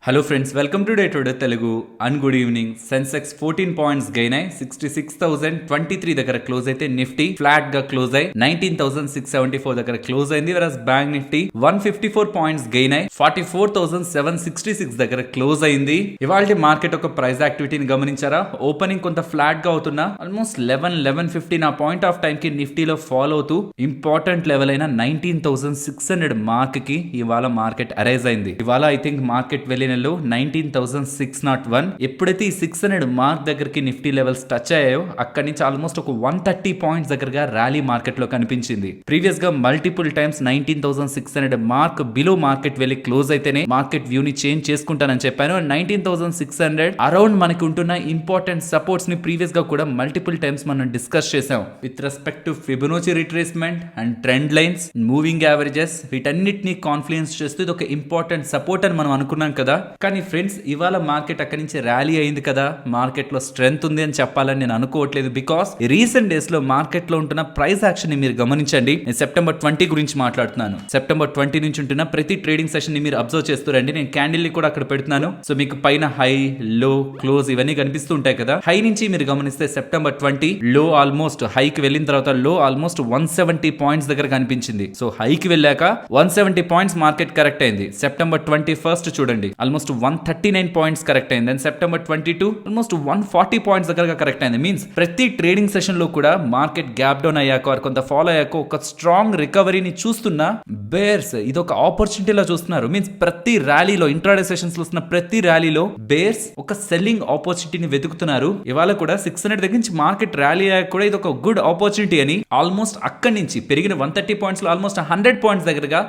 Hello friends, welcome to day today Telugu and good evening. Sensex 14 points gain అయి 66,023 దగ్గర close అయితే Nifty flat గా close అయి 19,674 దగ్గర క్లోజ్ అయింది. వెరస్ బ్యాంక్ నిఫ్టీ 154 పాయింట్స్ గెయిన్ అయి 44,766 దగ్గర క్లోజ్ అయింది. ఇవాళ మార్కెట్ ఒక ప్రైస్ యాక్టివిటీని గమనించారా? ఓపెనింగ్ కొంత ఫ్లాట్ గా అవుతున్నా ఆల్మోస్ట్ 11:50 నా పాయింట్ ఆఫ్ టైం కి నిఫ్టీలో ఫాలో అవుతూ ఇంపార్టెంట్ లెవెల్ అయిన 19,600 మార్క్ కి ఇవాళ మార్కెట్ అరైజ్ అయింది. ఇవాళ ఐ థింక్ మార్కెట్ వెళ్ళి 19,601 ఎప్పుడైతే ఈ 600 మార్క్ దగ్గరికి నిఫ్టీ లెవెల్స్ టచ్ అయ్యాయో అక్కడి నుంచి ఆల్మోస్ట్ ఒక 130 పాయింట్స్ దగ్గరగా ర్యాలీ మార్కెట్ లో కనిపించింది. ప్రీవియస్ గా multiple times 19,600 mark below market వెళ్ళి క్లోజ్ అయితేనే మార్కెట్ వ్యూ ని చేంజ్ చేసుకుంటానని చెప్పాను. 19,600 అరౌండ్ మనకి ఉంటున్న ఇంపార్టెంట్ సపోర్ట్స్ ని ప్రీవియస్ గా కూడా మల్టిపుల్ టైమ్స్ మనం డిస్కస్ చేసాం with respect to Fibonacci retracement and trend lines, moving averages, వీటన్నిటిని కాన్ఫ్లుయెన్స్ చేస్తూ ఇది ఒక ఇంపార్టెంట్ సపోర్ట్ అని మనం అనుకున్నాం కదా. కానీ ఫ్రెండ్స్, ఇవాళ మార్కెట్ అక్కడి నుంచి ర్యాలీ అయింది కదా, మార్కెట్ లో స్ట్రెంగ్త్ ఉంది అని చెప్పాలని నేను అనుకోవట్లేదు. బికాస్ రీసెంట్ డేస్ లో మార్కెట్ లో ఉంటున్న ప్రైస్ యాక్షన్ ని మీరు గమనించండి. నేను సెప్టెంబర్ 20 గురించి మాట్లాడుతున్నాను. సెప్టెంబర్ 20 నుంచి ఉంటున్న ప్రతి ట్రేడింగ్ సెషన్ ని మీరు అబ్జర్వ్ చేస్తారండి. నేను క్యాండిల్ ని కూడా అక్కడ పెడుతున్నాను. సో మీకు పైన హై, లో, క్లోజ్ ఇవన్నీ కనిపిస్తూ ఉంటాయి కదా. హై నుంచి మీరు గమనిస్తే సెప్టెంబర్ 20 లో ఆల్మోస్ట్ హైకి వెళ్ళిన తర్వాత లో ఆల్మోస్ట్ 170 పాయింట్స్ దగ్గర కనిపించింది. సో హైకి వెళ్ళాక 170 పాయింట్స్ మార్కెట్ కరెక్ట్ అయింది. సెప్టెంబర్ 21 చూడండి ఆల్మోస్ట్ 139 పాయింట్స్ కరెక్ట్ అయింది. అండ్ సెప్టెంబర్ 22 ఆల్మోస్ట్ 140 పాయింట్స్ దగ్గర కరెక్ట్ అయింది. మీన్స్ ప్రతి ట్రేడింగ్ సెషన్ లో కూడా మార్కెట్ గ్యాప్ డౌన్ అయ్యాక కొంత ఫాలో అయ్యాక ఒక స్ట్రాంగ్ రికవరీని చూస్తున్న బేర్స్ ఇది ఒక ఆపర్చునిటీలా చూస్తున్నారు. మీన్స్ ప్రతి ర్యాలీలో, ఇంట్రాడే సెషన్స్ లో వస్తున్న ప్రతి ర్యాలీలో బేర్స్ ఒక సెల్లింగ్ ఆపర్చునిటీని వెతుకుతున్నారు. ఇవాళ కూడా 600 దగ్గర నుంచి మార్కెట్ ర్యాలీ అయ్యాక కూడా ఇది ఒక గుడ్ ఆపర్చునిటీ అని ఆల్మోస్ట్ అక్కడి నుంచి పెరిగిన 130 పాయింట్స్ లో ఆల్మోస్ట్ 100 పాయింట్స్ దగ్గరగా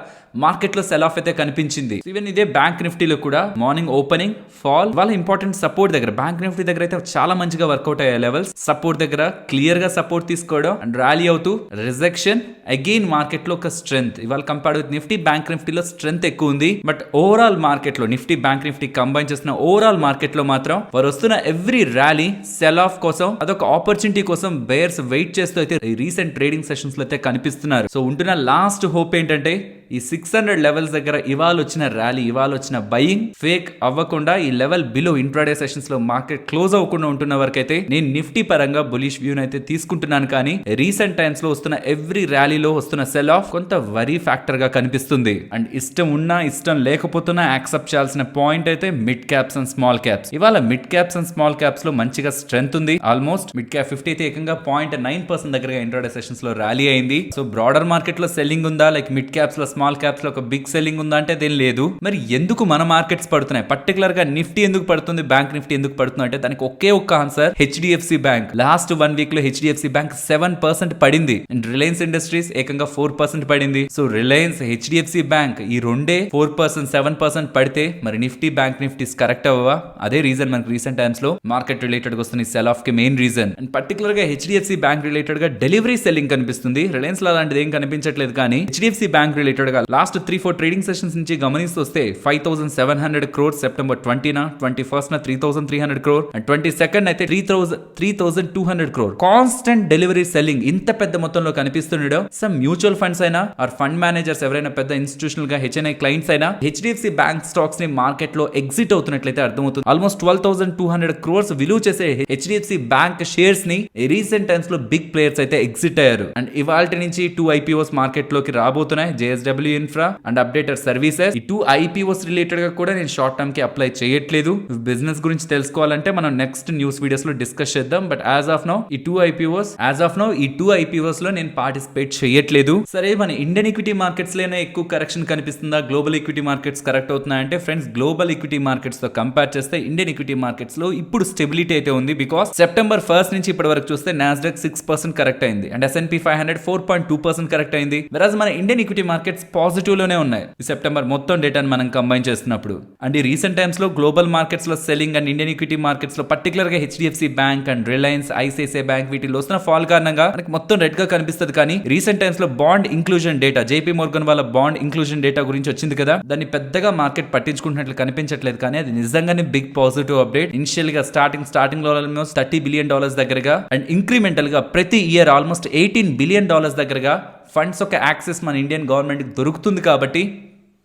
మార్కెట్ లో సెల్ ఆఫ్ అయితే కనిపించింది. ఈవెన్ ఇదే బ్యాంక్ నిఫ్టీలో కూడా మార్నింగ్ ఓపెనింగ్ ఫాల్ వాళ్ళ ఇంపార్టెంట్ సపోర్ట్ దగ్గర బ్యాంక్ నిఫ్టీ దగ్గర అయితే చాలా మంచిగా వర్కౌట్ అయ్యే లెవెల్స్. సపోర్ట్ దగ్గర క్లియర్ గా సపోర్ట్ తీసుకోవడం అండ్ ర్యాలీ అవుతూ రిజెక్షన్ అగైన్ మార్కెట్ లో ఒక స్ట్రెంగ్త్. ఇవాళ కంపేర్డ్ విత్ నిఫ్టీ, బ్యాంక్ నిఫ్టీలో స్ట్రెంగ్త్ ఎక్కువ ఉంది. బట్ ఓవరాల్ మార్కెట్ లో నిఫ్టీ, బ్యాంక్ నిఫ్టీ కంబైన్ చేసిన ఓవరాల్ మార్కెట్ లో మాత్రం వారు వస్తున్న ఎవ్రీ ర్యాలీ సెల్ ఆఫ్ కోసం, అదొక ఆపర్చునిటీ కోసం బేర్స్ వెయిట్ చేస్తూ అయితే రీసెంట్ ట్రేడింగ్ సెషన్స్ లో అయితే కనిపిస్తున్నారు. సో ఉంటున్న లాస్ట్ హోప్ ఏంటంటే ఈ 600 లెవెల్స్ దగ్గర ఇవాళ వచ్చిన ర్యాలీ, ఇవాళ వచ్చిన బయింగ్ ఫేక్ అవ్వకుండా ఈ లెవెల్ బిలో ఇంట్రాడే సెషన్స్ లో మార్కెట్ క్లోజ్ అవ్వకుండా ఉంటున్న వరకు అయితే నేను నిఫ్టీ పరంగా బులిష్ వ్యూ అయితే తీసుకుంటున్నాను. కానీ రీసెంట్ టైమ్స్ లో వస్తున్న ఎవ్రీ ర్యాలీలో వస్తున్న సెల్ ఆఫ్ కొంత వరీ ఫ్యాక్టర్ గా కనిపిస్తుంది. అండ్ ఇష్టం ఉన్నా ఇష్టం లేకపోతున్నా యాక్సెప్ట్ చేయాల్సిన పాయింట్ అయితే mid caps and small caps. ఇవాళ mid caps and small caps లో మంచిగా స్ట్రెంగ్త్ ఉంది. ఆల్మోస్ట్ మిడ్ క్యాప్ 50 అయితే ఏకంగా 0.9% దగ్గర ఇంట్రాడే సెషన్స్ లో ర్యాలీ అయింది. సో బ్రాడర్ మార్కెట్ లో సెల్లింగ్ ఉందా, లైక్ మిడ్ క్యాప్స్ లో, స్మాల్ క్యాప్స్ లో ఒక బిగ్ సెల్లింగ్ ఉందా అంటే అదేం లేదు. మరి ఎందుకు మన మార్కెట్స్ పడుతున్నాయి, పర్టికులర్ గా నిఫ్టీ ఎందుకు పడుతుంది, బ్యాంక్ నిఫ్టీ ఎందుకు పడుతుంది అంటే దానికి ఒకే ఒక్క answer, HDFC bank. Last 1 week లో హెచ్డిఎఫ్సి బ్యాంక్ 7% పడింది. అండ్ రిలయన్స్ ఇండస్ట్రీస్ ఏకంగా 4% పడింది. సో రిలయన్స్, హెచ్డిఎఫ్సి బ్యాంక్ ఈ రెండే 4%, 7% పడితే మరి నిఫ్టీ, బ్యాంక్ నిఫ్టీస్ కరెక్ట్ అవ్వవా? అదే రీజన్ మనకి రీసెంట్ టైమ్స్ లో మార్కెట్ రిలేటెడ్ గా వస్తున్న సెల్ ఆఫ్ కి మెయిన్ రీజన్. అండ్ పర్టికులర్ గా హెచ్డిఎఫ్సి బ్యాంక్ రిలేటెడ్ గా డెలివరీ సెల్లింగ్ కనిపిస్తుంది. రిలయన్స్ లో అలాంటిది ఏం కనిపించట్లేదు. కానీ హెచ్డిఎఫ్సి బ్యాంక్ రిలేటెడ్ గా లాస్ట్ 3-4 ట్రేడింగ్ సెషన్స్ నుంచి గమనిస్తూ వస్తే 5,700 crores సెప్టెంబర్ 20 నా, 21st నా 3,300 crore అండ్ 22nd అయితే 3,200 crore. కాన్స్టెంట్ డెలివరీ సెల్లింగ్ ఇంత పెద్ద మొత్తంలో కనిపిస్తుండడం సమ్ మ్యూచువల్ ఫండ్స్ అయినా ఆర్ ఫండ్ మేనేజర్స్ ఎవరైనా పెద్ద ఇన్స్టిట్యూషనల్ గా హెచ్ఎన్ఐ క్లయింట్స్ అయినా హెచ్డిఎఫ్సి బ్యాంక్ స్టాక్స్ ని మార్కెట్ లో ఎగ్జిట్ అవుతున్నట్లయితే అర్థమవుతుంది. ఆల్మోస్ట్ 12,200 crores విలువ చేసే హెచ్డిఎఫ్సి బ్యాంక్ షేర్స్ ని రీసెంట్ టైమ్స్ లో బిగ్ ప్లేయర్స్ అయితే ఎగ్జిట్ అయ్యారు. అండ్ ఇవాల్టి నుంచి 2 IPOs మార్కెట్ లోకి రాబోతున్నాయి, JSW ఇన్ఫ్రా అండ్ అప్డేటర్ సర్వీసెస్. ఈ 2 IPOs రిలేటెడ్ గా కూడా నేను షార్ట్ టర్మ్ కి అప్లై చేయట్లేదు. బిజినెస్ గురించి తెలుసుకోవాలంటే మనం నెక్స్ట్ న్యూస్ వీడియోస్ లో డిస్కస్ చేద్దాం. బట్ యాజ్ ఆఫ్ నౌ ఈ 2 IPOs లో నేను పార్టిసిపేట్ చేయట్లేదు. సరే, మన ఇండియన్ ఈక్విటీ మార్కెట్స్ లోనే ఎక్కువ కరెక్షన్ కనిపిస్తుందా, గ్లోబల్ ఈక్విటీ మార్కెట్స్ కరెక్ట్ అవుతున్నాయంటే ఫ్రెండ్స్, గ్లోబల్ ఈక్విటీ మార్కెట్స్ తో కంపేర్ చేస్తే ఇండియన్ ఈక్విటీ మార్కెట్స్ లో ఇప్పుడు స్టెబిలిటీ అయితే ఉంది. బికాస్ సెప్టెంబర్ 1 నుంచి ఇప్పటి వరకు చూస్తే నాస్డాక్ 6% కరెక్ట్ అయింది అండ్ S&P 500 4.2% కరెక్ట్ అయింది. వెరాజ్ మన ఇండియన్ ఈక్విటీ మార్కెట్స్ పాజిటివ్ లోనే ఉన్నాయి ఈ సెప్టెంబర్ మొత్తం డేటాను మనం కంబైన్ చేస్తున్నప్పుడు. అండ్ ఈ రీసెంట్ టైమ్స్ లో గ్లోబల్ మార్కెట్స్ లో selling and Indian equity markets లో పర్టికులర్ గా HDFC bank and Reliance, ICICI bank వీటిలో వస్తున్న ఫాల్ కారణంగా మనకి మొత్తం రెడ్ గా కనిపిస్తుంది. కానీ రీసెంట్ టైమ్స్ లో bond inclusion data, JP Morgan వాళ్ళ బాండ్ ఇంక్లూజన్ డేటా గురించి వచ్చింది కదా, దాన్ని పెద్దగా మార్కెట్ పట్టించుకుంటున్నట్లు కనిపించట్లేదు. కానీ అది నిజంగానే బిగ్ పాజిటివ్ అప్డేట్. ఇనిషియల్ గా స్టార్టింగ్ లో ఆల్మోస్ట్ $30 billion దగ్గరగా అండ్ ఇంక్రిమెంటల్ గా ప్రతి ఇయర్ ఆల్మోస్ట్ $18 billion దగ్గరగా ఫండ్స్ ఒక యాక్సెస్ మన ఇండియన్ గవర్నమెంట్ దొరుకుతుంది. కాబట్టి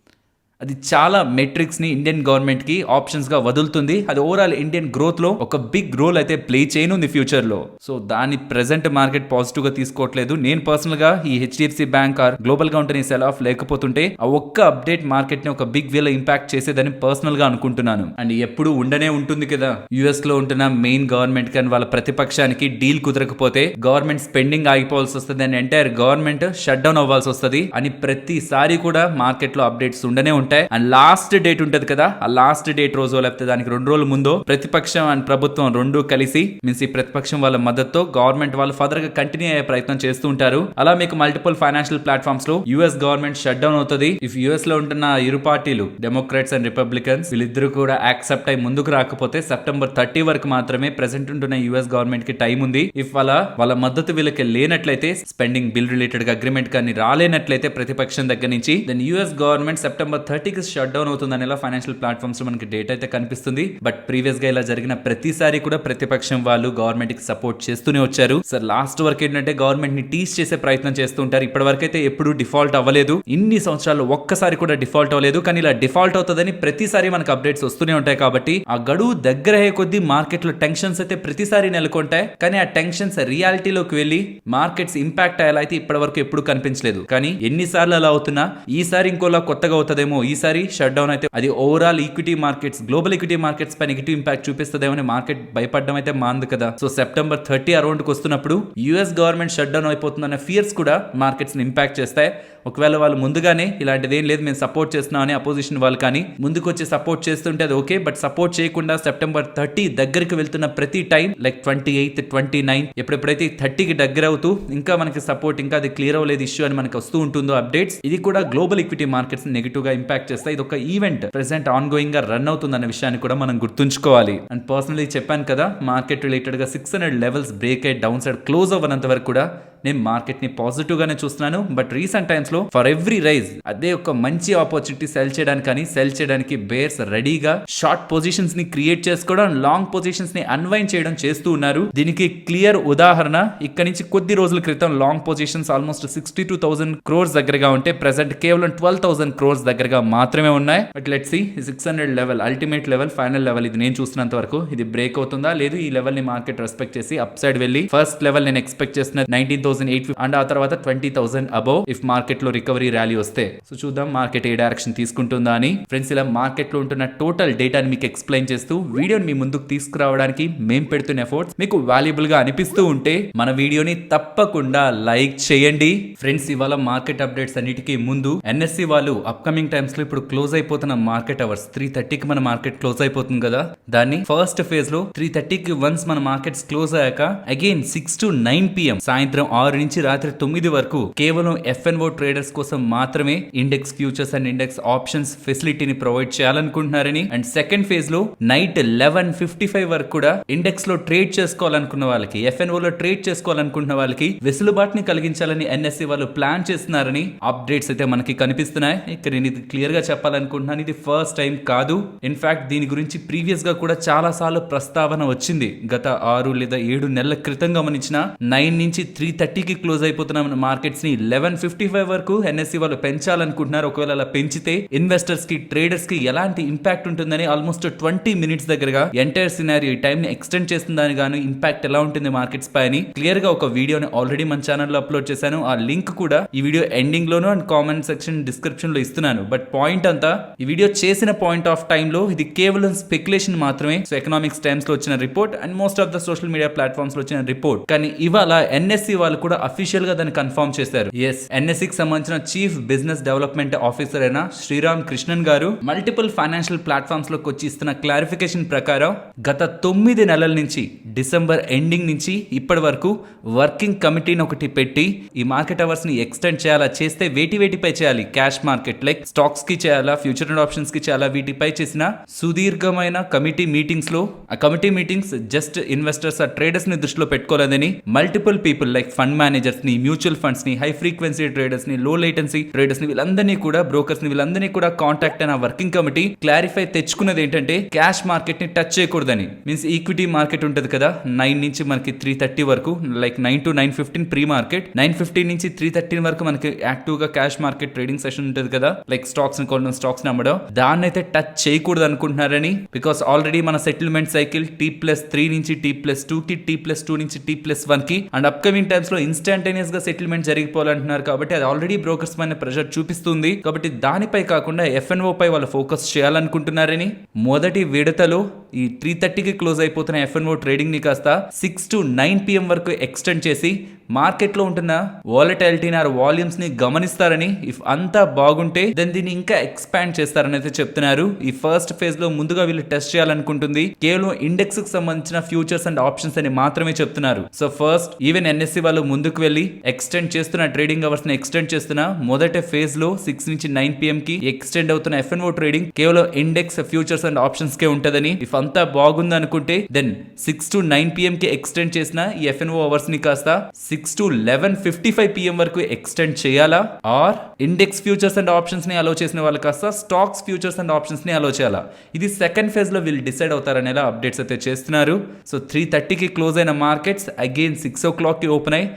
అది చాలా మెట్రిక్స్ ని ఇండియన్ గవర్నమెంట్ కి ఆప్షన్స్ గా వదులుతుంది. అది ఓవరాల్ ఇండియన్ గ్రోత్ లో ఒక బిగ్ రోల్ అయితే ప్లే చేయనుంది ఫ్యూచర్ లో. సో దాని ప్రెసెంట్ మార్కెట్ పాజిటివ్ గా తీసుకోవట్లేదు. నేను పర్సనల్ గా ఈ హెచ్డిఎఫ్సి బ్యాంక్ ఆర్ గ్లోబల్ గా ఉంటే సెల్ ఆఫ్ లేకపోతుంటే ఆ ఒక్క అప్డేట్ మార్కెట్ ని ఒక బిగ్ వేలో ఇంపాక్ట్ చేసేదని పర్సనల్ గా అనుకుంటున్నాను. అండ్ ఎప్పుడు ఉండనే ఉంటుంది కదా, యుఎస్ లో ఉంటున్న మెయిన్ గవర్నమెంట్ కానీ వాళ్ళ ప్రతిపక్షానికి డీల్ కుదరకపోతే గవర్నమెంట్ స్పెండింగ్ ఆగిపోవాల్సి వస్తుంది and entire government shut down అవ్వాల్సి వస్తుంది అని ప్రతిసారి కూడా మార్కెట్ లో అప్డేట్స్ ఉండనే ఉంటాయి. అండ్ లాస్ట్ డేట్ ఉంటది కదా, ఆ లాస్ట్ డేట్ రోజు లేకపోతే దానికి 2 రోజుల ముందు ప్రతిపక్షం అండ్ ప్రభుత్వం రెండు కలిసి మీన్స్ ఈ ప్రతిపక్షం వాళ్ళ మద్దతుతో గవర్నమెంట్ వాళ్ళు ఫర్దర్ గా కంటిన్యూ అయ్యే ప్రయత్నం చేస్తూ ఉంటారు. అలా మీకు మల్టిపుల్ ఫైనాన్షియల్ ప్లాట్ఫామ్స్ లో యుఎస్ గవర్నమెంట్ షట్ డౌన్ అవుతుంది. ఇఫ్ యుఎస్ లో ఉంటున్న ఇరు పార్టీలు డెమోక్రాట్స్ అండ్ రిపబ్లికన్స్ వీళ్ళిద్దరూ కూడా యాక్సెప్ట్ అయి ముందుకు రాకపోతే సెప్టెంబర్ 30 వరకు మాత్రమే ప్రెసెంట్ ఉంటున్న యుఎస్ గవర్నమెంట్ కి టైం ఉంది. ఇఫ్ వాళ్ళ మద్దతు వీళ్ళకి లేనట్లయితే స్పెండింగ్ బిల్ రిలేటెడ్ గా అగ్రిమెంట్ కానీ రాలేనట్లయితే ప్రతిపక్షం దగ్గర నుంచి దెన్ యుఎస్ గవర్నమెంట్ సెప్టెంబర్ 30కి షట్ డౌన్ అవుతుందని ఇలా ఫైనాన్షియల్ ప్లాట్ఫామ్స్ లో మనకి డేటా అయితే కనిపిస్తుంది. బట్ ప్రీవియస్ గా ఇలా జరిగిన ప్రతిసారి కూడా ప్రతిపక్షం వాళ్ళు గవర్నమెంట్ కి సపోర్ట్ చేస్తూనే వచ్చారు. సార్ లాస్ట్ వరకు ఏంటంటే గవర్నమెంట్ ని టీస్ చేసే ప్రయత్నం చేస్తూ ఉంటారు. ఇప్పటి వరకు అయితే ఎప్పుడు డిఫాల్ట్ అవ్వలేదు. ఇన్ని సంవత్సరాల్లో ఒక్కసారి కూడా డిఫాల్ట్ అవ్వలేదు. కానీ ఇలా డిఫాల్ట్ అవుతుందని ప్రతిసారి మనకు అప్డేట్స్ వస్తూనే ఉంటాయి. కాబట్టి ఆ గడువు దగ్గర అయ్యే కొద్దీ మార్కెట్ లో టెన్షన్స్ అయితే ప్రతిసారి నెలకొంటాయి. కానీ ఆ టెన్షన్స్ రియాలిటీలోకి వెళ్ళి మార్కెట్స్ ఇంపాక్ట్ అయ్యేలా అయితే ఇప్పటి వరకు ఎప్పుడు కనిపించలేదు. కానీ ఎన్నిసార్లు అలా అవుతున్నా ఈసారి ఇంకోలా కొత్తగా అవుతుందేమో, ఈసారి షట్ డౌన్ అయితే అది overall equity markets global equity markets పై నెగిటివ్ ఇంపాక్ట్ చూపిస్తుందేమో అని మార్కెట్ భయపడడం అయితే మాంది కదా. సో సెప్టెంబర్ 30 అరౌండ్ కి వస్తున్నప్పుడు యుఎస్ గవర్నమెంట్ షట్ డౌన్ అయిపోతుందన్న ఫియర్స్ కూడా మార్కెట్స్ ని ఇంపాక్ట్ చేస్తాయి. ఒకవేళ వాళ్ళు ముందుగానే ఇలాంటిది ఏం లేదు మేము సపోర్ట్ చేస్తున్నామని అపోజిషన్ వాళ్ళు కానీ ముందుకు వచ్చి సపోర్ట్ చేస్తుంటే అది ఓకే. బట్ సపోర్ట్ చేయకుండా సెప్టెంబర్ 30 దగ్గరికి వెళ్తున్న ప్రతి టైం లైక్ 28, 29 ఎప్పుడెప్పుడైతే 30కి దగ్గర అవుతూ ఇంకా మనకి సపోర్ట్ ఇంకా అది క్లియర్ అవ్వలేదు ఇష్యూ అని మనకి వస్తూ ఉంటుందో అప్డేట్స్, ఇది కూడా గ్లోబల్ ఈక్విటీ మార్కెట్స్ నెగిటివ్ గా ఇంపాక్ట్ చేస్తాయి. ఇది ఒక ఈవెంట్ ప్రెసెంట్ ఆన్ గోయింగ్ గా రన్ అవుతుందన్న విషయాన్ని కూడా మనం గుర్తుంచుకోవాలి. అండ్ పర్సనలీ చెప్పాను కదా, మార్కెట్ రిలేటెడ్ గా 600 లెవెల్స్ బ్రేక్ అయ్యి డౌన్ సైడ్ క్లోజ్ అవ్వనంత వరకు కూడా నేను మార్కెట్ ని పాజిటివ్ గానే చూస్తున్నాను. బట్ రీసెంట్ టైమ్స్ లో ఫర్ ఎవ్రీ రైజ్ అదే ఒక మంచి ఆపర్చునిటీ సెల్ చేయడానికి కానీ సెల్ చేయడానికి బేర్స్ రెడీగా షార్ట్ పొజిషన్స్ ని క్రియేట్ చేసుకోవడం, లాంగ్ పొజిషన్స్ ని అన్వైండ్ చేయడం చేస్తూ ఉన్నారు. దీనికి క్లియర్ ఉదాహరణ ఇక్కడ నుంచి కొద్ది రోజుల క్రితం లాంగ్ పొజిషన్స్ ఆల్మోస్ట్ 62,000 crores దగ్గరగా ఉంటే ప్రెసెంట్ కేవలం 12,000 crores దగ్గరగా మాత్రమే ఉన్నాయి. But let's see 600 level ultimate level final level ఇది నేను చూస్తున్నంత వరకు ఇది బ్రేక్ అవుతుందా లేదు, ఈ లెవెల్ ని మార్కెట్ రెస్పెక్ట్ చేసి అప్ సైడ్ వెళ్ళి ఫస్ట్ లెవెల్ నేను ఎక్స్పెక్ట్ చేసిన 19,850 అండ్ ఆ తర్వాత 20,000 అబౌవ్ ఇఫ్ మార్కెట్ లో రికవరీ ర్యాలీ వస్తే. సో చూద్దాం మార్కెట్ ఏ డైరెక్షన్ తీసుకుంటుందా అని. ఫ్రెండ్స్, ఇలా మార్కెట్ లో ఉంటున్న టోటల్ డేటాని మీకు ఎక్స్ప్లెయిన్ చేస్తూ వీడియోని మీ ముందుకు తీసుకురావడానికి మేము పెడుతున్న ఎఫర్ట్స్ మీకు వాల్యుబుల్ గా అనిపిస్తూ ఉంటే మన వీడియోని తప్పకుండా లైక్ చేయండి. ఫ్రెండ్స్, ఇవాళ మార్కెట్ అప్డేట్స్ అన్నిటికీ ముందు ఎన్ఎస్సి వాళ్ళు అప్కమింగ్ టైమ్స్ లో ఇప్పుడు క్లోజ్ అయిపోతున్న మార్కెట్ అవర్స్ 3:30కి మన మార్కెట్ క్లోజ్ అయిపోతుంది కదా, దాన్ని ఫస్ట్ ఫేజ్ లో 3:30కి వన్స్ మన మార్కెట్స్ క్లోజ్ అయ్యాక అగైన్ 6 to 9 PM సాయంత్రం 6 నుంచి రాత్రి 9 వరకు కేవలం ఎఫ్ఎన్ఓ ట్రేడర్స్ కోసం మాత్రమే index futures and index options ఫెసిలిటీని ప్రొవైడ్ చేయాలనుకుంటున్నారని, అండ్ సెకండ్ ఫేజ్ లో నైట్ 11:55 వరకు కూడా ఇండెక్స్ లో ట్రేడ్ చేసుకోవాలనుకున్న వాళ్ళకి, ఎఫ్ఎన్ఓ లో ట్రేడ్ చేసుకోవాలనుకుంటున్న వాళ్ళకి వెసులుబాటుని కలిగించాలని ఎన్ఎస్సి వాళ్ళు ప్లాన్ చేస్తున్నారని అప్డేట్స్ అయితే మనకి కనిపిస్తున్నాయి. ఇక్కడ నేను ఇది క్లియర్ గా చెప్పాలనుకుంటున్నాను, ఇది ఫస్ట్ టైం కాదు. ఇన్ఫాక్ట్ దీని గురించి ప్రీవియస్ గా కూడా చాలా సార్లు ప్రస్తావన వచ్చింది. గత 6 లేదా 7 నెలల క్రితం గమనించిన 9 నుంచి 3:30కి క్లోజ్ అయిపోతున్న మార్కెట్స్ ని 11:55 వరకు ఎన్ఎస్సి వాళ్ళు పెంచాలనుకుంటున్నారు. ఒకవేళ అలా పెంచితే ఇన్వెస్టర్స్ కి, ట్రేడర్స్ కి ఎలాంటి ఇంపాక్ట్ ఉంటుందని ఆల్మోస్ట్ 20 minutes దగ్గరగా ఎంటైర్ సినారియో ఈ టైం ని ఎక్స్టెండ్ చేస్తుందని గాను ఇంపాక్ట్ ఎలా ఉంటుంది మార్కెట్స్ పై అని క్లియర్ గా ఒక వీడియోని ఆల్రెడీ మన ఛానల్లో అప్లోడ్ చేశాను. ఆ లింక్ కూడా ఈ video ending loan and comment section description లో ఇస్తున్నాను. బట్ పాయింట్ అంతా ఈ వీడియో చేసిన పాయింట్ ఆఫ్ టైం లో ఇది కేవలం స్పెక్యులేషన్ మాత్రమే. సో ఎకనామిక్స్ టైమ్స్ లో వచ్చిన report and most of the social media platforms లో వచ్చిన రిపోర్ట్. కానీ ఇవాళ ఎన్ఎస్సి వాళ్ళు కూడా అఫీషియల్ గా దాన్ని కన్ఫర్మ్ చేశారు. ఎస్, ఎన్ఎస్సికి సంబంధించిన చీఫ్ బిజినెస్ డెవలప్మెంట్ ఆఫీసర్ అయిన శ్రీరామ్ కృష్ణన్ గారు మల్టిపుల్ ఫైనాన్షియల్ ప్లాట్ఫామ్స్ లోకి వచ్చి ఇస్తున్న క్లారిఫికేషన్ ప్రకారం గత 9 నెలల నుంచి డిసెంబర్ ఎండింగ్ నుంచి ఇప్పటి వరకు వర్కింగ్ కమిటీని ఒకటి పెట్టి ఈ మార్కెట్ అవర్స్ ని ఎక్స్టెండ్ చేయాలా, చేస్తే వేటిపై చేయాలి, క్యాష్ మార్కెట్ లైక్ స్టాక్స్ కి చేయాలా, ఫ్యూచర్ అండ్ ఆప్షన్స్ కి చేయాలా, వీటిపై చేసిన సుదీర్ఘమైన కమిటీ మీటింగ్స్ లో ఆ కమిటీ మీటింగ్స్ జస్ట్ ఇన్వెస్టర్స్ ఆ ట్రేడర్స్ ని దృష్టిలో పెట్టుకోలేదని multiple people like fund fund managers ని, మ్యూచువల్ ఫండ్స్ ని, హై ఫ్రీక్వెన్సీ ట్రేడర్స్ ని, లో లేటెన్సీ ట్రేడర్స్ ని, వీళ్ళందరినీ కూడా బ్రోకర్స్ ని వీళ్ళందరినీ కూడా కాంటాక్ట్ అయిన వర్కింగ్ కమిటీ క్లారిఫై తెచ్చుకున్నది ఏంటంటే క్యాష్ మార్కెట్ ని టచ్ చేయకూడదని. మీన్స్ ఈక్విటీ మార్కెట్ ఉంటది కదా, 9 నుంచి మనకి 3:30 వరకు, లైక్ 9 to 9:15 ప్రీ మార్కెట్, 9:15 నుంచి 3:13 వరకు మనకి యాక్టివ్ గా క్యాష్ మార్కెట్ ట్రేడింగ్ సెషన్ ఉంటది కదా, లైక్ స్టాక్స్ ని కొనడం, స్టాక్స్ ని అమ్మడం, దాన్ని అయితే టచ్ చేయకూడదు అనుకుంటున్నారని. బికాస్ ఆల్రెడీ మన సెటిల్మెంట్ సైకిల్ T+3 నుంచి T+2 కి, T+2 నుంచి T+1 కి, అండ్ అప్కమింగ్ టైమ్స్ లో ఇన్స్టాంటేనియస్ గా సెటిల్మెంట్ జరిగిపోవాలంటున్నారు. కాబట్టి అది ఆల్రెడీ బ్రోకర్స్ పైన ప్రెషర్ చూపిస్తుంది. కాబట్టి దానిపై కాకుండా FNO పై వాళ్ళు ఫోకస్ చేయాలనుకుంటున్నారని మొదటి విడతలో ఈ 3:30కి క్లోజ్ అయిపోతున్న FNO ట్రేడింగ్ ని కాస్త 6 to 9 PM వరకు ఎక్స్టెండ్ చేసి మార్కెట్లో ఉంటున్న వాలటాలిటీని ఆర్ వాల్యూమ్స్ ని గమనిస్తారని, ఇఫ్ అంతా బాగుంటే దెన్ దీన్ని ఇంకా ఎక్స్పాండ్ చేస్తారని అయితే చెప్తున్నారు. ఈ ఫస్ట్ ఫేజ్ లో ముందుగా వీళ్ళు టెస్ట్ చేయాలనుకుంటుంది కేవలం ఇండెక్స్ కి సంబంధించిన ఫ్యూచర్స్ అండ్ ఆప్షన్స్ అని మాత్రమే చెప్తున్నారు. సో ఫస్ట్ ఈవెన్ NSE వాళ్ళు ముందుకు వెళ్ళి ఎక్స్టెండ్ చేస్తున్న ట్రేడింగ్ అవర్స్ ని ఎక్స్టెండ్ చేస్తున్న మొదటి ఫేజ్ లో 6 నుంచి 9 PM కి ఎక్స్టెండ్ అవుతున్న FNO ట్రేడింగ్ కేవలం ఇండెక్స్ ఫ్యూచర్స్ అండ్ ఆప్షన్స్ కే ఉంటదని, ఇఫ్ అంతా బాగుంది అనుకుంటే దెన్ 6 to 9 PM కి ఎక్స్టెండ్ చేసిన ఈ FNO అవర్స్ ని కాస్త 6 to 11:55 PM వరకు ఎక్స్టెండ్ చేయాలా, are index futures and options ని అలో చేసిన వాళ్ళు కాస్త స్టాక్స్ ఫ్యూచర్స్ అండ్ ఆప్షన్స్ ని అలో చేయాలా, ఇది సెకండ్ ఫేజ్ లో వీళ్ళు డిసైడ్ అవుతారనేలా అప్డేట్స్ అయితే చేస్తున్నారు. సో 3:30కి క్లోజ్ అయిన మార్కెట్స్ అగైన్ 6 o'clock కి ఓపెన్ అయ్యి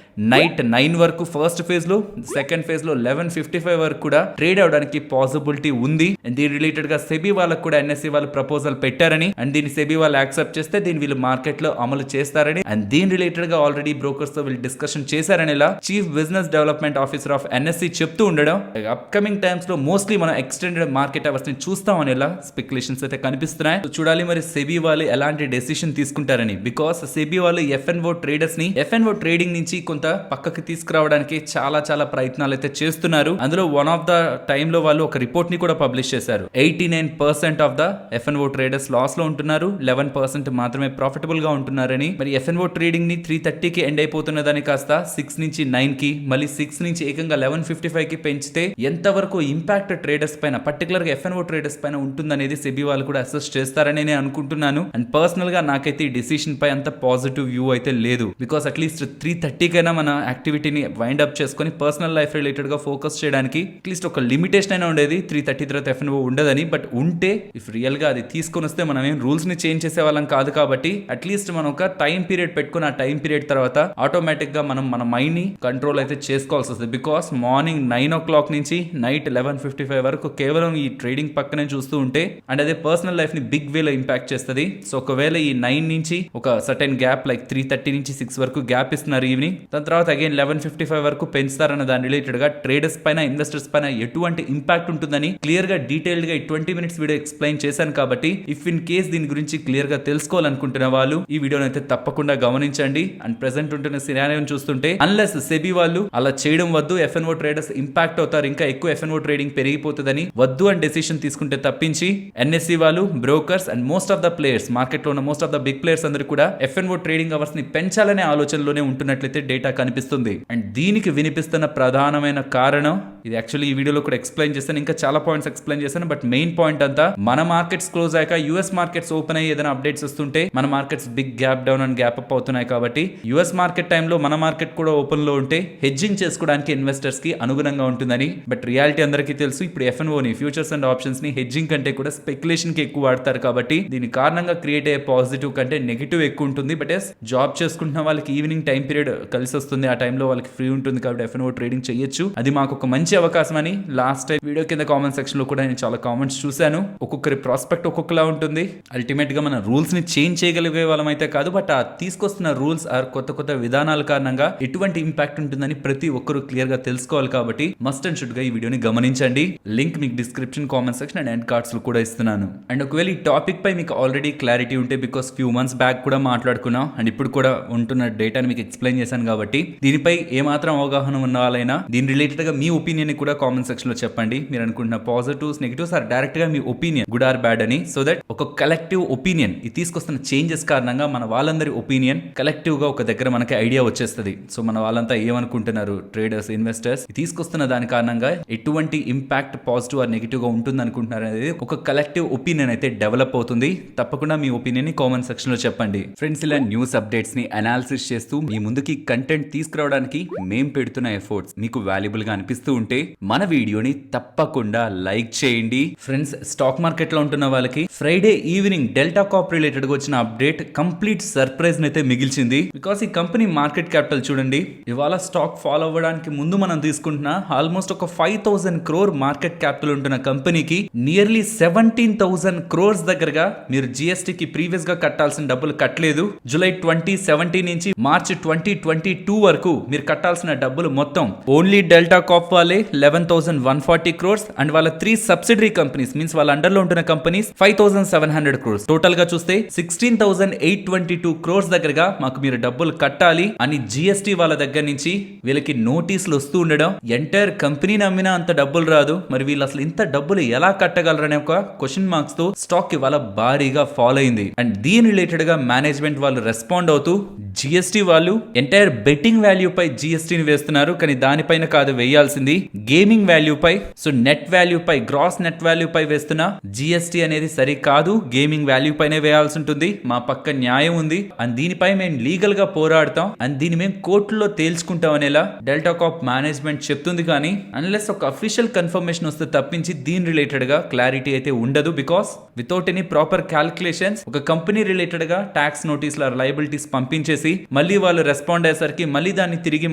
నైట్ 9 వరకు ఫస్ట్ ఫేజ్ లో, సెకండ్ ఫేజ్ లో 11:55 వరకు కూడా ట్రేడ్ అవడానికి పాసిబిలిటీ ఉంది. అండ్ దీని రిలేటెడ్ గా సెబీ వాళ్ళకు కూడా NSE వాళ్ళు ప్రపోజల్ పెట్టారని, అండ్ దీన్ని సెబీ వాళ్ళు యాక్సెప్ట్ చేస్తే దీన్ని వీళ్ళు మార్కెట్ లో అమలు చేస్తారని, అండ్ దీని రిలేటెడ్ గా ఆల్రెడీ బ్రోకర్స్ తో వీళ్ళు డిస్కషన్ చేశారని ఇలా chief business development officer of NSE చెప్తూ ఉండడం, అప్కమింగ్ టైమ్స్ లో మోస్ట్లీ మనం ఎక్స్టెండెడ్ మార్కెట్ అవర్స్ ని చూస్తామని ఇలా స్పెక్యులేషన్స్ అయితే కనిపిస్తున్నాయి. చూడాలి మరి సెబీ వాళ్ళు ఎలాంటి డెసిషన్ తీసుకుంటారని. బికాస్ సెబీ వాళ్ళు FNO ట్రేడర్స్ ని FNO ట్రేడింగ్ నుంచి కొంత పక్కకి తీసుకురావడానికి చాలా ప్రయత్నాలు అయితే చేస్తున్నారు. అందులో వన్ ఆఫ్ ద టైమ్ లో వాళ్ళు ఒక రిపోర్ట్ ని కూడా పబ్లిష్ చేశారు. 89% of the FNO traders loss లో ఉంటున్నారు, 11% మాత్రమే ప్రాఫిటబుల్ గా ఉంటున్నారని. మరి FNO ట్రేడింగ్ ని 3:30కి ఎండ్ అయిపోతున్నదని కాస్త 6 నుంచి 9 కి, మళ్ళీ 6 నుంచి ఏకంగా 11:55 కి పెంచితే ఎంతవరకు ఇంపాక్ట్ ట్రేడర్స్ పైన, పర్టికులర్ గా FNO ట్రేడర్స్ పైన ఉంటుందనేది సెబీ వాళ్ళు కూడా అసెస్ చేస్తారని నేను అనుకుంటున్నాను. అండ్ పర్సనల్ గా నాకైతే ఈ డిసిషన్ పై అంత పాజిటివ్ వ్యూ అయితే లేదు. బికాస్ అట్లీస్ట్ 3:30 కైనా మన యాక్టివిటీని వైండ్ అప్ చేసుకొని పర్సనల్ లైఫ్ రిలేటెడ్ గా ఫోకస్ చేయడానికి అట్లీస్ట్ ఒక లిమిటేషన్ అయినా ఉండేది. 3:30 తర్వాత FNO ఉండదని. బట్ ఉంటే ఇఫ్ రియల్ గా అది తీసుకొని వస్తే మనం ఏం రూల్స్ ని చేంజ్ చేసే వాళ్ళం కాదు. కాబట్టి అట్లీస్ట్ మనం ఒక టైం పీరియడ్ పెట్టుకుని ఆ టైం పీరియడ్ తర్వాత ఆటోమేటిక్ గా మనం మన మైండ్ ని కంట్రోల్ అయితే చేసుకోవాల్సి వస్తుంది. బికాస్ మార్నింగ్ 9 o'clock నుంచి నైట్ 11:55 వరకు కేవలం ఈ ట్రేడింగ్ పక్కనే చూస్తూ ఉంటే అండ్ అదే పర్సనల్ లైఫ్ ని బిగ్ వేలో ఇంపాక్ట్ చేస్తుంది. సో ఒకవేళ ఈ 9 నుంచి ఒక సర్టెన్ గ్యాప్ లైక్ 3:30 నుంచి 6 వరకు గ్యాప్ ఇస్తున్నారు ఈవినింగ్, దాని తర్వాత అగైన్ 11:55 వరకు పెంచుతారన్న దాని రిలేటెడ్ గా ట్రేడర్స్ పైన, ఇన్వెస్టర్స్ పైన ఎటువంటి ఇంపాక్ట్ ఉంటుందని క్లియర్ గా డీటెయిల్డ్ గా 20 minutes వీడియో ఎక్స్ప్లెయిన్ చేశాను. కాబట్టి ఇఫ్ ఇన్ కేస్ దీని గురించి క్లియర్ గా తెలుసుకోవాలనుకుంటున్న వాళ్ళు ఈ వీడియోని అయితే తప్పకుండా గమనించండి. అండ్ ప్రెసెంట్ ఉంటున్న సినారియోని చూస్తుంటే అన్లెస్ సెబీ వాళ్ళు అలా చేయడం వద్దు, FNO ట్రేడర్స్ ఇంపాక్ట్ అవుతారు, ఇంకా ఎక్కువ FNO ట్రేడింగ్ పెరిగిపోతుందని వద్దు అని డెసిషన్ తీసుకుంటే తప్పించి NSE వాళ్ళు, brokers and most of the players, market లో ఉన్న most of the big players అందరూ కూడా FNO ట్రేడింగ్ అవర్స్ ని పెంచాలనే ఆలోచనలోనే ఉంటున్నట్లయితే డేటా కనిపిస్తుంది. అండ్ దీనికి వినిపిస్తున్న ప్రధానమైన కారణం ఇది యాక్చువల్లీ ఈ వీడియోలో కూడా ఎక్స్ప్లెయిన్ చేశాను, ఇంకా చాలా పాయింట్స్ ఎక్స్ప్లెయిన్ చేశాను. బట్ మెయిన్ పాయింట్ అంతా మన మార్కెట్స్ క్లోజ్ అయ్యాక US మార్కెట్స్ ఓపెన్ అయ్యి ఏదైనా అప్డేట్స్ వస్తుంటే మన markets big gap down and gap up అవుతున్నాయి. కాబట్టి US మార్కెట్ టైంలో మన మార్కెట్ కూడా ఓపెన్ లో ఉంటే హెడ్జింగ్ చేసుకోవడానికి ఇన్వెస్టర్స్ కి అనుగుణంగా ఉంటుందని. బట్ రియాలిటీ అందరికీ తెలుసు, ఇప్పుడు FNO ని, ఫ్యూచర్స్ అండ్ ఆప్షన్స్ ని హెడ్జింగ్ కంటే కూడా స్పెక్యులేషన్ కి ఎక్కువ వాడతారు. కాబట్టి దీని కారణంగా క్రియేట్ అయ్యే పాజిటివ్ కంటే నెగిటివ్ ఎక్కువ ఉంటుంది. బట్ జాబ్ చేసుకుంటున్న వాళ్ళకి ఈవినింగ్ టైం పీరియడ్ కలిసి వస్తుంది, ఆ టైంలో వాళ్ళకి ఫ్రీ ఉంటుంది. కాబట్టి FNO ట్రేడింగ్ చేయొచ్చు, అది మాకు ఒక మంచి అవకాశం అని లాస్ట్ టైం వీడియో కింద కామెంట్ సెక్షన్ లో కూడా నేను చాలా కామెంట్స్ చూశాను. ఒక్కొక్కరి ప్రాస్పెక్ట్ ఒక్కొక్కలా ఉంటుంది. అల్టిమేట్ గా మన రూల్స్ ని చేంజ్ చేయగలిగే వాళ్ళం అయితే కాదు, బట్ ఆ తీసుకొస్తున్న రూల్స్ ఆర్ కొత్త విధానాల కారణంగా ఎటువంటి ఇంపాక్ట్ ఉంటుందని ప్రతి ఒక్కరు క్లియర్ గా తెలుసుకోవాలి. కాబట్టి మస్ట్ అండ్ షుడ్ గా ఈ వీడియోని గమనించండి. లింక్ మీకు description, comment section and end cards లో కూడా ఇస్తున్నాను. అండ్ ఒకవేళ ఈ టాపిక్ పై మీకు ఆల్రెడీ క్లారిటీ ఉంటే, బికాస్ ఫ్యూ మంత్స్ బ్యాక్ కూడా మాట్లాడుకున్నాం అండ్ ఇప్పుడు కూడా ఉంటున్న డేటాని మీకు ఎక్స్ప్లెయిన్ చేశాను. కాబట్టి దీనిపై ఏమాత్రం అవగాహన ఉన్న వాళ్ళైనా దీని రిలేటెడ్ గా మీ ఒపీనియన్ కూడా కామెంట్ సెక్షన్ లో చెప్పండి. మీరు అనుకుంటున్న పాజిటివ్స్, నెగిటివ్స్ ఆర్ డైరెక్ట్ గా మీ ఒపీనియన్ గుడ్ ఆర్ బ్యాడ్ అని. సో దట్ ఒక కలెక్టివ్ ఒపీనియన్, ఇది తీసుకొస్తున్న చేంజెస్ కారణంగా మన వాళ్ళందరి ఒపీనియన్ కలెక్టివ్ గా ఒక దగ్గర మనకి ఐడియా వచ్చేస్తుంది. సో మన వాళ్ళంతా ఏమనుకుంటున్నారు, ట్రేడర్స్, ఇన్వెస్టర్స్, తీసుకొస్తున్న దాని కారణంగా ఎటువంటి ఇంపాక్ట్ పాజిటివ్ ఆర్ నెగిటివ్ గా ఉంటుంది అనుకుంటున్నారు అనేది ఒక కలెక్టివ్ ఒపీనియన్ అయితే డెవలప్ అవుతుంది. తప్పకుండా మీ ఒపీనియన్ ని కామెంట్ సెక్షన్ లో చెప్పండి. ఫ్రెండ్స్, ఇలా న్యూస్ అప్డేట్స్ ని అనాలిసిస్ చేస్తూ మీ ముందుకి కంటెంట్ కంటెంట్ తీసుకురావడానికి మేం పెడుతున్న ఎఫర్ట్స్ మీకు వాల్యుబుల్ గా అనిపిస్తూ ఉంటే మన వీడియోని తప్పకుండా లైక్ చేయండి. ఫ్రెండ్స్, స్టాక్ మార్కెట్ లో ఉంటున్న వాళ్ళకి Friday evening delta Corp related గా వచ్చిన అప్డేట్ కంప్లీట్ సర్ప్రైజ్ అయితే మిగిల్చింది. బికాస్ ఈ కంపెనీ మార్కెట్ క్యాపిటల్ చూడండి, ఇవాళ స్టాక్ ఫాలో అవ్వడానికి ముందు మనం తీసుకుంటున్న ఆల్మోస్ట్ ఒక 5,000 crore మార్కెట్ క్యాపిటల్ ఉంటున్న కంపెనీకి నియర్లీ 17,000 crores దగ్గరగా మీరు జిఎస్టీకి ప్రీవియస్ గా కట్టాల్సిన డబ్బులు కట్టలేదు. జూలై 2017 నుంచి మార్చ్ 2022 వరకు మీరు కట్టాల్సిన డబ్బులు మొత్తం ఓన్లీ డెల్టా కార్ప్ వాళ్ళే 11,140 crores అండ్ వాళ్ళ 3 సబ్సిడరీ కంపెనీస్ మీన్స్ వాళ్ళ అండర్ లో ఉంటున్న కంపెనీస్ 5,700 crores. టోటల్ గా చూస్తే 16,822 crores దగ్గరగా మాకు మీరు డబ్బులు కట్టాలి అని జిఎస్టీ వాళ్ళ దగ్గర నుంచి వీళ్ళకి నోటీసులు వస్తూ ఉండడం, ఎంటైర్ కంపెనీ నమ్మినా అంత డబ్బులు రాదు, మరి వీళ్ళు అసలు ఇంత డబ్బులు ఎలా కట్టగలరనే ఒక క్వశ్చన్ మార్క్స్ తో స్టాక్ ఇవాళ భారీగా ఫాలో అయింది. అండ్ దీని రిలేటెడ్ గా మేనేజ్మెంట్ వాళ్ళు రెస్పాండ్ అవుతూ జిఎస్టీ వాళ్ళు ఎంటైర్ బెట్టింగ్ వాల్యూ పై జిఎస్టీని వేస్తున్నారు, కానీ దానిపైన కాదు వేయాల్సింది gaming value pi. So net value pi, gross net value pi వేస్తున్న జిఎస్టీ అనేది సరి కాదు, గేమింగ్ వాల్యూ పైనే వేయాల్సి ఉంటుంది. మా పక్క న్యాయం ఉంది అండ్ దీనిపై మేము లీగల్ గా పోరాడతాం అండ్ దీన్ని మేము కోర్టులో తేల్చుకుంటాం అనేలా డెల్టా కార్ప్ మేనేజ్మెంట్ చెప్తుంది. కానీ అన్లెస్ ఒక అఫీషియల్ కన్ఫర్మేషన్ వస్తే తప్పించి దీని రిలేటెడ్ గా క్లారిటీ అయితే ఉండదు. Because without any proper calculations ఒక కంపెనీ రిలేటెడ్ గా ట్యాక్స్ నోటీసుల లయబిలిటీస్ పంపించేసి మళ్ళీ వాళ్ళు రెస్పాండ్ అయ్యేసరికి మళ్ళీ దాన్ని తిరిగి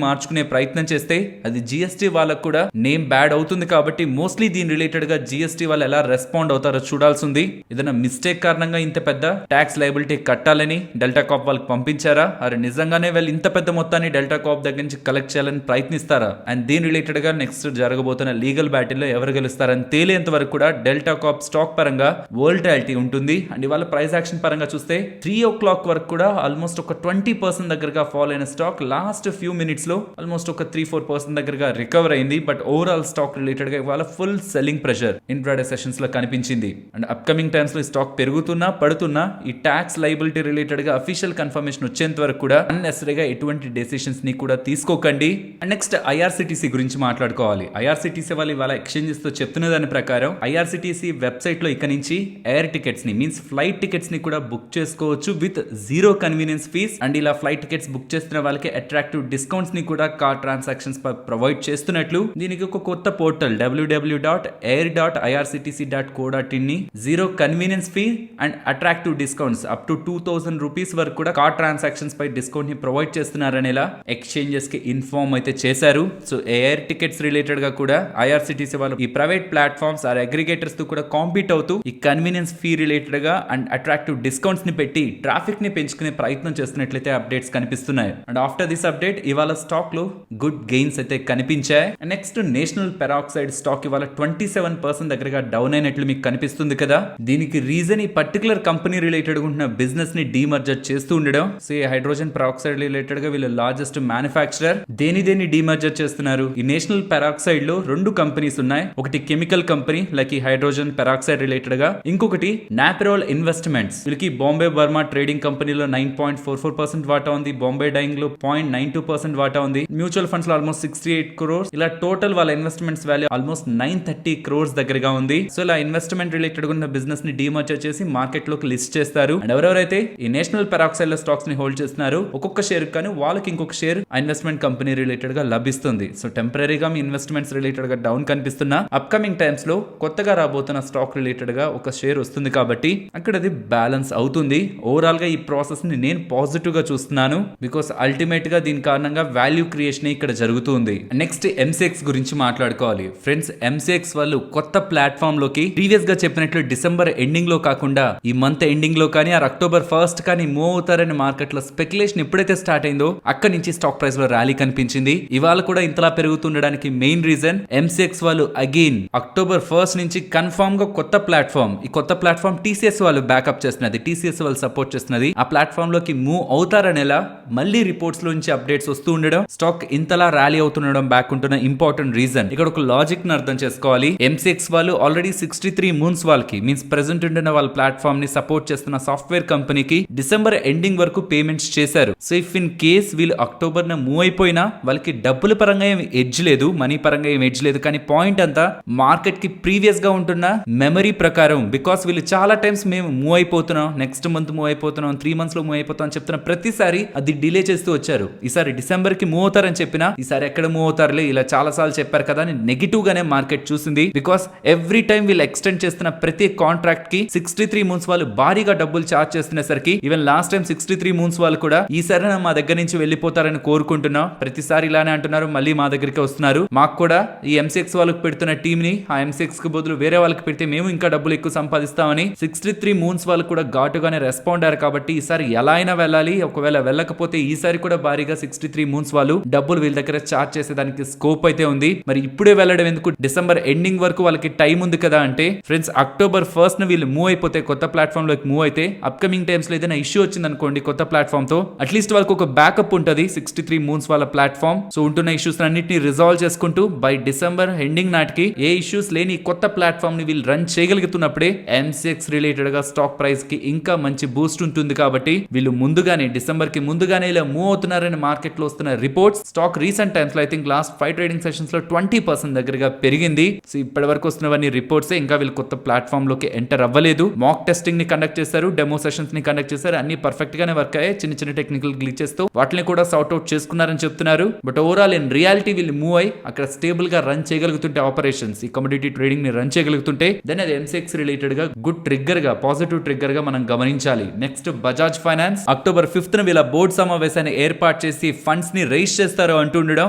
మార్చుకునే ప్రయత్నం చేస్తే అది జిఎస్టీ వాళ్ళకు కూడా నేమ్ బ్యాడ్ అవుతుంది. కాబట్టి మోస్ట్లీ దీని రిలేటెడ్ గా జిఎస్టీ వాళ్ళు ఎలా రెస్పాండ్ అవుతారో చూడాల్సి ఉంది. ఏదైనా మిస్టేక్ కారణంగా ఇంత పెద్ద ట్యాక్స్ లయబిలిటీ కట్టాలని డెల్టా కార్ప్ వాళ్ళకి పంపించారా, అరే నిజంగానే వాళ్ళు ఇంత పెద్ద మొత్తాన్ని డెల్టా కార్ప్ దగ్గర నుంచి కలెక్ట్ చేయాలని ప్రయత్నిస్తారా, అండ్ దీని రిలేటెడ్ గా నెక్స్ట్ జరగబోతున్న లీగల్ బ్యాటిల్ లో ఎవరు గెలుస్తారని తేలేంత వరకు కూడా డెల్టా కార్ప్ స్టాక్ పరంగా వోల్టాలిటీ ఉంటుంది. అండ్ ఇవాళ ప్రైస్ యాక్షన్ పరంగా చూస్తే 3 o'clock వరకు కూడా ఆల్మోస్ట్ ఒక 20% దగ్గరగా ఫాల్ అయిన స్టాక్ లాస్ట్ ఫ్యూ మినిట్స్ లో ఆల్మోస్ట్ ఒక 3-4% దగ్గరగా రికవర్ అయింది. బట్ ఓవరాల్ స్టాక్ రిలేటెడ్ గా ఇవాళ full selling pressure intraday sessions లో కనిపించింది. అండ్ అప్కమింగ్ టైమ్స్ లో స్టాక్ పెరుగుతున్నా పడుతున్నా ఈ ట్యాక్స్ లయబిలిటీ రిలేటెడ్ గా అఫీషియల్ కన్ఫర్మేషన్ వచ్చేంత వరకు కూడా అన్నెసరీగా ఎటువంటి డెసిషన్స్ ని కూడా తీసుకోకండి. అండ్ నెక్స్ట్ ఐఆర్సిటిసి గురించి మాట్లాడుకోవాలి. ఐఆర్సిటిసి వాళ్ళు ఇవాళ ఎక్స్చేంజెస్ తో చెప్తున్న దాని ప్రకారం ఐఆర్సిటిసి వెబ్సైట్ లో ఇక నుంచి ఎయిర్ టికెట్స్ ని మీన్స్ ఫ్లైట్ టికెట్స్ ని కూడా బుక్ చేసుకోవచ్చు విత్ 0 కన్వీనియన్స్ ఫీస్. అండ్ ఇలా ఫ్లైట్ టికెట్స్ బుక్ చేస్తున్న వాళ్ళకి అట్రాక్టివ్ డిస్కౌంట్స్ ని కూడా కార్ ట్రాన్సాక్షన్స్ ప్రొవైడ్ చేస్తున్నట్లు దీనికి ఒక కొత్త పోర్టల్ www.air.irctc.co.in ని 0 convenience fee and attractive discounts up to 2,000 rupees వరకు కూడా కార్ ట్రాన్సాక్షన్స్ పై డిస్కౌంట్ ని ప్రొవైడ్ చేస్తున్నారనేలా ఎక్స్చేంజెస్ కి ఇన్ఫార్మ్ అయితే చేశారు. సో ఎయిర్ టికెట్స్ రిలేటెడ్ గా కూడా ఐఆర్సిటిసి వాళ్ళు ఈ ప్రైవేట్ ప్లాట్ఫామ్స్ ఆర్ అగ్రిగేటర్స్ తో కూడా కాంపీట్ అవుతూ ఈ కన్వీనియన్స్ ఫీ రిలేటెడ్ గా అండ్ అట్రాక్టివ్ డిస్కౌంట్స్ ని పెట్టి ట్రాఫిక్ ని పెంచుకునే ప్రయత్నం చేస్తున్నట్లయితే అప్డేట్స్ కనిపిస్తున్నాయి. అండ్ ఆఫ్టర్ దిస్ అప్డేట్ ఇవాళ స్టాక్ లో గుడ్ గెయిన్స్ అయితే కనిపించాయి. నెక్స్ట్ నేషనల్ పెరాక్సైడ్ స్టాక్ ఇవాళ 27% దగ్గరగా డౌన్ అయినట్లు మీకు కనిపిస్తుంది కదా. దీనికి రీజన్ ఈ పర్టికులర్ కంపెనీ రిలేటెడ్ ఉన్న బిజినెస్ ని డీమర్జర్ చేస్తూ ఉండడం. సో ఈ హైడ్రోజన్ పెరాక్సైడ్ రిలేటెడ్ గా వీళ్ళు లార్జెస్ట్ మ్యానుఫ్యాక్చరర్. దేని డీమర్జర్ చేస్తున్నారు? ఈ నేషనల్ పెరాక్సైడ్ లో 2 కంపెనీస్ ఉన్నాయి. ఒకటి కెమికల్ కంపెనీ లైక్ ఈ హైడ్రోజన్ పెరాక్సైడ్ రిలేటెడ్ గా, ఇంకొకటి నాపెరోల్ ఇన్వెస్ట్మెంట్స్. వీళ్ళకి బాంబే బర్మా ట్రేడింగ్ కంపెనీలో 9.44% వాటా ఉంది, బాంబే డైయింగ్ లో 0.92% వాటా ఉంది, మ్యూచువల్ ఫండ్స్ లో ఆల్మోస్ట్ 68 crores. ఇలా టోటల్ వాళ్ళ ఇన్వెస్ట్మెంట్స్ వాల్యూ ఆల్మోస్ట్ 930 crores దగ్గరగా ఉంది. సో ఇలా ఇన్వెస్ట్మెంట్ రిలేటెడ్ ఉన్న బిజినెస్ ని డీమర్జర్ చేసి మార్కెట్ లోకి లిస్ట్ చేస్తారు. అండ్ ఎవరెవరైతే ఈ నేషనల్ పెరాక్సైడ్ లో స్టాక్స్ ని హోల్డ్ చేస్తున్నారో ఒక్కొక్క షేర్ కానీ వాళ్ళకి ఇంకొక షేర్ ఇన్వెస్ట్మెంట్ కంపెనీ రిలేటెడ్ గా లభిస్తుంది. సో టెంపరీగా మీ ఇన్వెస్ట్మెంట్స్ రిలేటెడ్ గా డౌన్ కనిపిస్తున్నా అప్కమింగ్ టైమ్స్ లో కొత్తగా రాబోతున్న స్టాక్ రిలేటెడ్ గా ఒక షేర్ వస్తుంది కాబట్టి అక్కడ అది బ్యాలెన్స్ అవుతుంది. ఓవరాల్ గా ఈ ప్రాసెస్ ని నేను పాజిటివ్ గా చూస్తున్నాను. బికాస్ అల్టిమేట్ గా దీని కారణంగా వాల్యూ క్రియేషన్ ఇక్కడ జరుగుతుంది. నెక్స్ట్ ఎంసీఎక్స్ గురించి మాట్లాడుకోవాలి. ఫ్రెండ్స్, ఎంసీఎక్స్ వాళ్ళు కొత్త ప్లాట్ఫామ్ లోకి ప్రీవియస్ గా చెప్పినట్లు డిసెంబర్ ఎండింగ్ లో కాకుండా ఈ మంత్ ఎండింగ్ లో కానీ అక్టోబర్ 1st కానీ మూవ్ అవుతారని మార్కెట్ లో స్పెక్యులేషన్ ఎప్పుడైతే స్టార్ట్ అయిందో అక్కడి నుంచి స్టాక్ ప్రైస్ లో ర్యాలీ కనిపించింది. ఇవాళ కూడా ఇంతలా పెరుగుతుండడానికి మెయిన్ రీజన్ ఎంసీఎక్స్ వాళ్ళు అగైన్ అక్టోబర్ 1st నుంచి కన్ఫర్మ్ గా కొత్త ప్లాట్ఫామ్, ఈ కొత్త ప్లాట్ఫామ్ టీసీఎస్ వాళ్ళు బ్యాకప్ చేస్తున్నది, టీసీఎస్ వాళ్ళు సపోర్ట్ చేస్తున్నది. ఆ ప్లాట్ఫామ్ లోకి మూవ్ అవుతారనేలా మళ్ళీ రిపోర్ట్స్ లో నుంచి అప్డేట్స్ వస్తూ ఉండడం స్టాక్ ఇంతలా ర్యాలీ అవుతుండడం బ్యాక్ ఉంటున్న ఇంపార్టెంట్ రీజన్. ఇక్కడ ఒక లాజిక్ ని అర్థం చేసుకోవాలి. ఎంసీఎక్స్ వాళ్ళు ఆల్రెడీ 63 moons వాళ్ళకి మీన్స్ ప్రెసెంట్ ఉంటున్న వాళ్ళ ప్లాట్ఫామ్ ని సపోర్ట్ చేస్తున్న సాఫ్ట్వేర్ కంపెనీకి డిసెంబర్ ఎండింగ్ వరకు పేమెంట్స్ చేశారు. సో ఇఫ్ ఇన్ కేస్ వీళ్ళు అక్టోబర్ న మూవ్ అయిపోయినా వాళ్ళకి డబ్బుల పరంగా ఏం ఎడ్జ్ లేదు, మనీ పరంగా ఏం ఎడ్జ్ లేదు. కానీ పాయింట్ అంతా మార్కెట్ కి ప్రీవియస్ గా ఉంటున్న మెమరీ ప్రకారం, బికాస్ వీళ్ళు చాలా టైమ్స్ మేము మూవ్ అయిపోతున్నాం, నెక్స్ట్ మంత్ మూవ్ అయిపోతున్నాం, 3 months లో మూవ్ అయిపోతాం అని చెప్తున్న ప్రతిసారి అది డిలే చేస్తూ వచ్చారు. ఈసారి డిసెంబర్ కి మూవ్ అవుతారని చెప్పినా ఈసారి ఎక్కడ మూవ్ అవుతారులే ఇలా చాలా సార్లు చెప్పారు కదా అని నెగిటివ్ గానే మార్కెట్ చూసింది. బికాస్ ఎవ్రీ టైం వీళ్ళు ఎక్స్టెండ్ చేస్తున్న ప్రతి కాంట్రాక్ట్ కి 63 మూన్స్ వాళ్ళు భారీగా డబ్బులు చార్జ్ చేస్తున్నసరికి ఈవెన్ లాస్ట్ టైం 63 మూన్స్ వాళ్ళు కూడా ఈసారి మా దగ్గర నుంచి వెళ్ళిపోతారని కోరుకుంటున్నా. ప్రతిసారి ఇలానే అంటున్నారు, మళ్ళీ మా దగ్గరికి వస్తున్నారు. మాకు కూడా ఈ MCX వాళ్ళకి పెడుతున్న టీమ్ ని ఆ MCX కి బదులు వేరే వాళ్ళకి పెడితే మేము ఇంకా డబ్బులు ఎక్కువ సంపాదిస్తామని 63 మూన్స్ వాళ్ళు కూడా ఘాటుగానే రెస్పాండ్ అయ్యారు. కాబట్టి ఈసారి ఎలా అయినా వెళ్ళాలి, ఒకవేళ వెళ్ళకపోతే ఈసారి కూడా భారీగా 63 మూన్స్ వాళ్ళు డబ్బులు వీళ్ళ దగ్గర చార్జ్ చేసేదానికి స్కోప్ అయితే ఉంది. మరి ఇప్పుడే వెళ్ళడం ఎందుకు, డిసెంబర్ ఎండింగ్ వరకు వాళ్ళకి టైం ఉంది కదా అంటే ఫ్రెండ్స్, అక్టోబర్ 1st వీళ్ళు మూవ్ అయిపోతే కొత్త ప్లాట్ఫామ్ లోకి మూవ్ అయితే అప్కమింగ్ టైమ్స్ లో ఏదైనా ఇష్యూ వచ్చింది అనుకోండి కొత్త ప్లాట్ఫామ్ తో, అట్లీస్ట్ వాళ్ళకి ఒక బ్యాకప్ ఉంటుంది 63 మూన్స్ వాళ్ళ ప్లాట్ఫామ్. సో ఉంటున్న ఇష్యూస్ అన్నింటినీ రిజాల్వ్ చేసుకుంటూ బై డిసెంబర్ ఎండింగ్ నాటికి ఏ ఇష్యూస్ లేని కొత్త ప్లాట్ఫామ్ ని వీళ్ళు రన్ చేయగలుగుతున్నప్పుడే MCX రిలేటెడ్ గా స్టాక్ ప్రైస్ కి ఇంకా మంచి బూస్ట్ ఉంటుంది. కాబట్టి వీళ్ళు ముందుగానే డిసెంబర్ కి ముందుగానే ఇలా మూవ్ అవుతున్నారని మార్కెట్ లో వస్తున్న రిపోర్ట్స్. స్టాక్ రీసెంట్ టైమ్స్ లో I think last 5 trading sessions లో 20% దగ్గరగా పెరిగింది. సో ఇప్పటి వరకు వస్తున్నవన్నీ రిపోర్ట్స్, ఇంకా వీళ్ళు కొత్త ప్లాట్ఫామ్ లోకి ఎంటర్ అవ్వలేదు. మాక్ టెస్టింగ్ ని కండక్ట్ చేశారు, డెమో సెషన్స్ ని కండక్ట్ చేశారు, అన్ని పర్ఫెక్ట్ గానే వర్క్ అయ్యాయి. చిన్న చిన్న టెక్నికల్ గ్లిచెస్ తో వాటిని కూడా సార్ట్ అవుట్ చేసుకున్నారని చెప్తున్నారు. బట్ ఓవరాల్ ఇన్ రియాలిటీ వీళ్ళు మూవ్ అయ్యి అక్కడ స్టేబుల్ గా రన్ చేయగలుగుతుంటే ఆపరేషన్స్, ఈ కమోడిటీ ట్రేడింగ్ ని రన్ చేయగలుగుతుంటే దెన్ అది MCX రిలేటెడ్ గా గుడ్ ట్రిగ్గర్ గా, పాజిటివ్ ట్రిగ్గర్ గా మనం గమనించాలి. Next Bajaj finance October 5th వీళ్ళ బోర్డు సమావేశాన్ని ఏర్పాటు చేసి ఫండ్స్ ని రైజ్ చేస్తారు అంటుండడం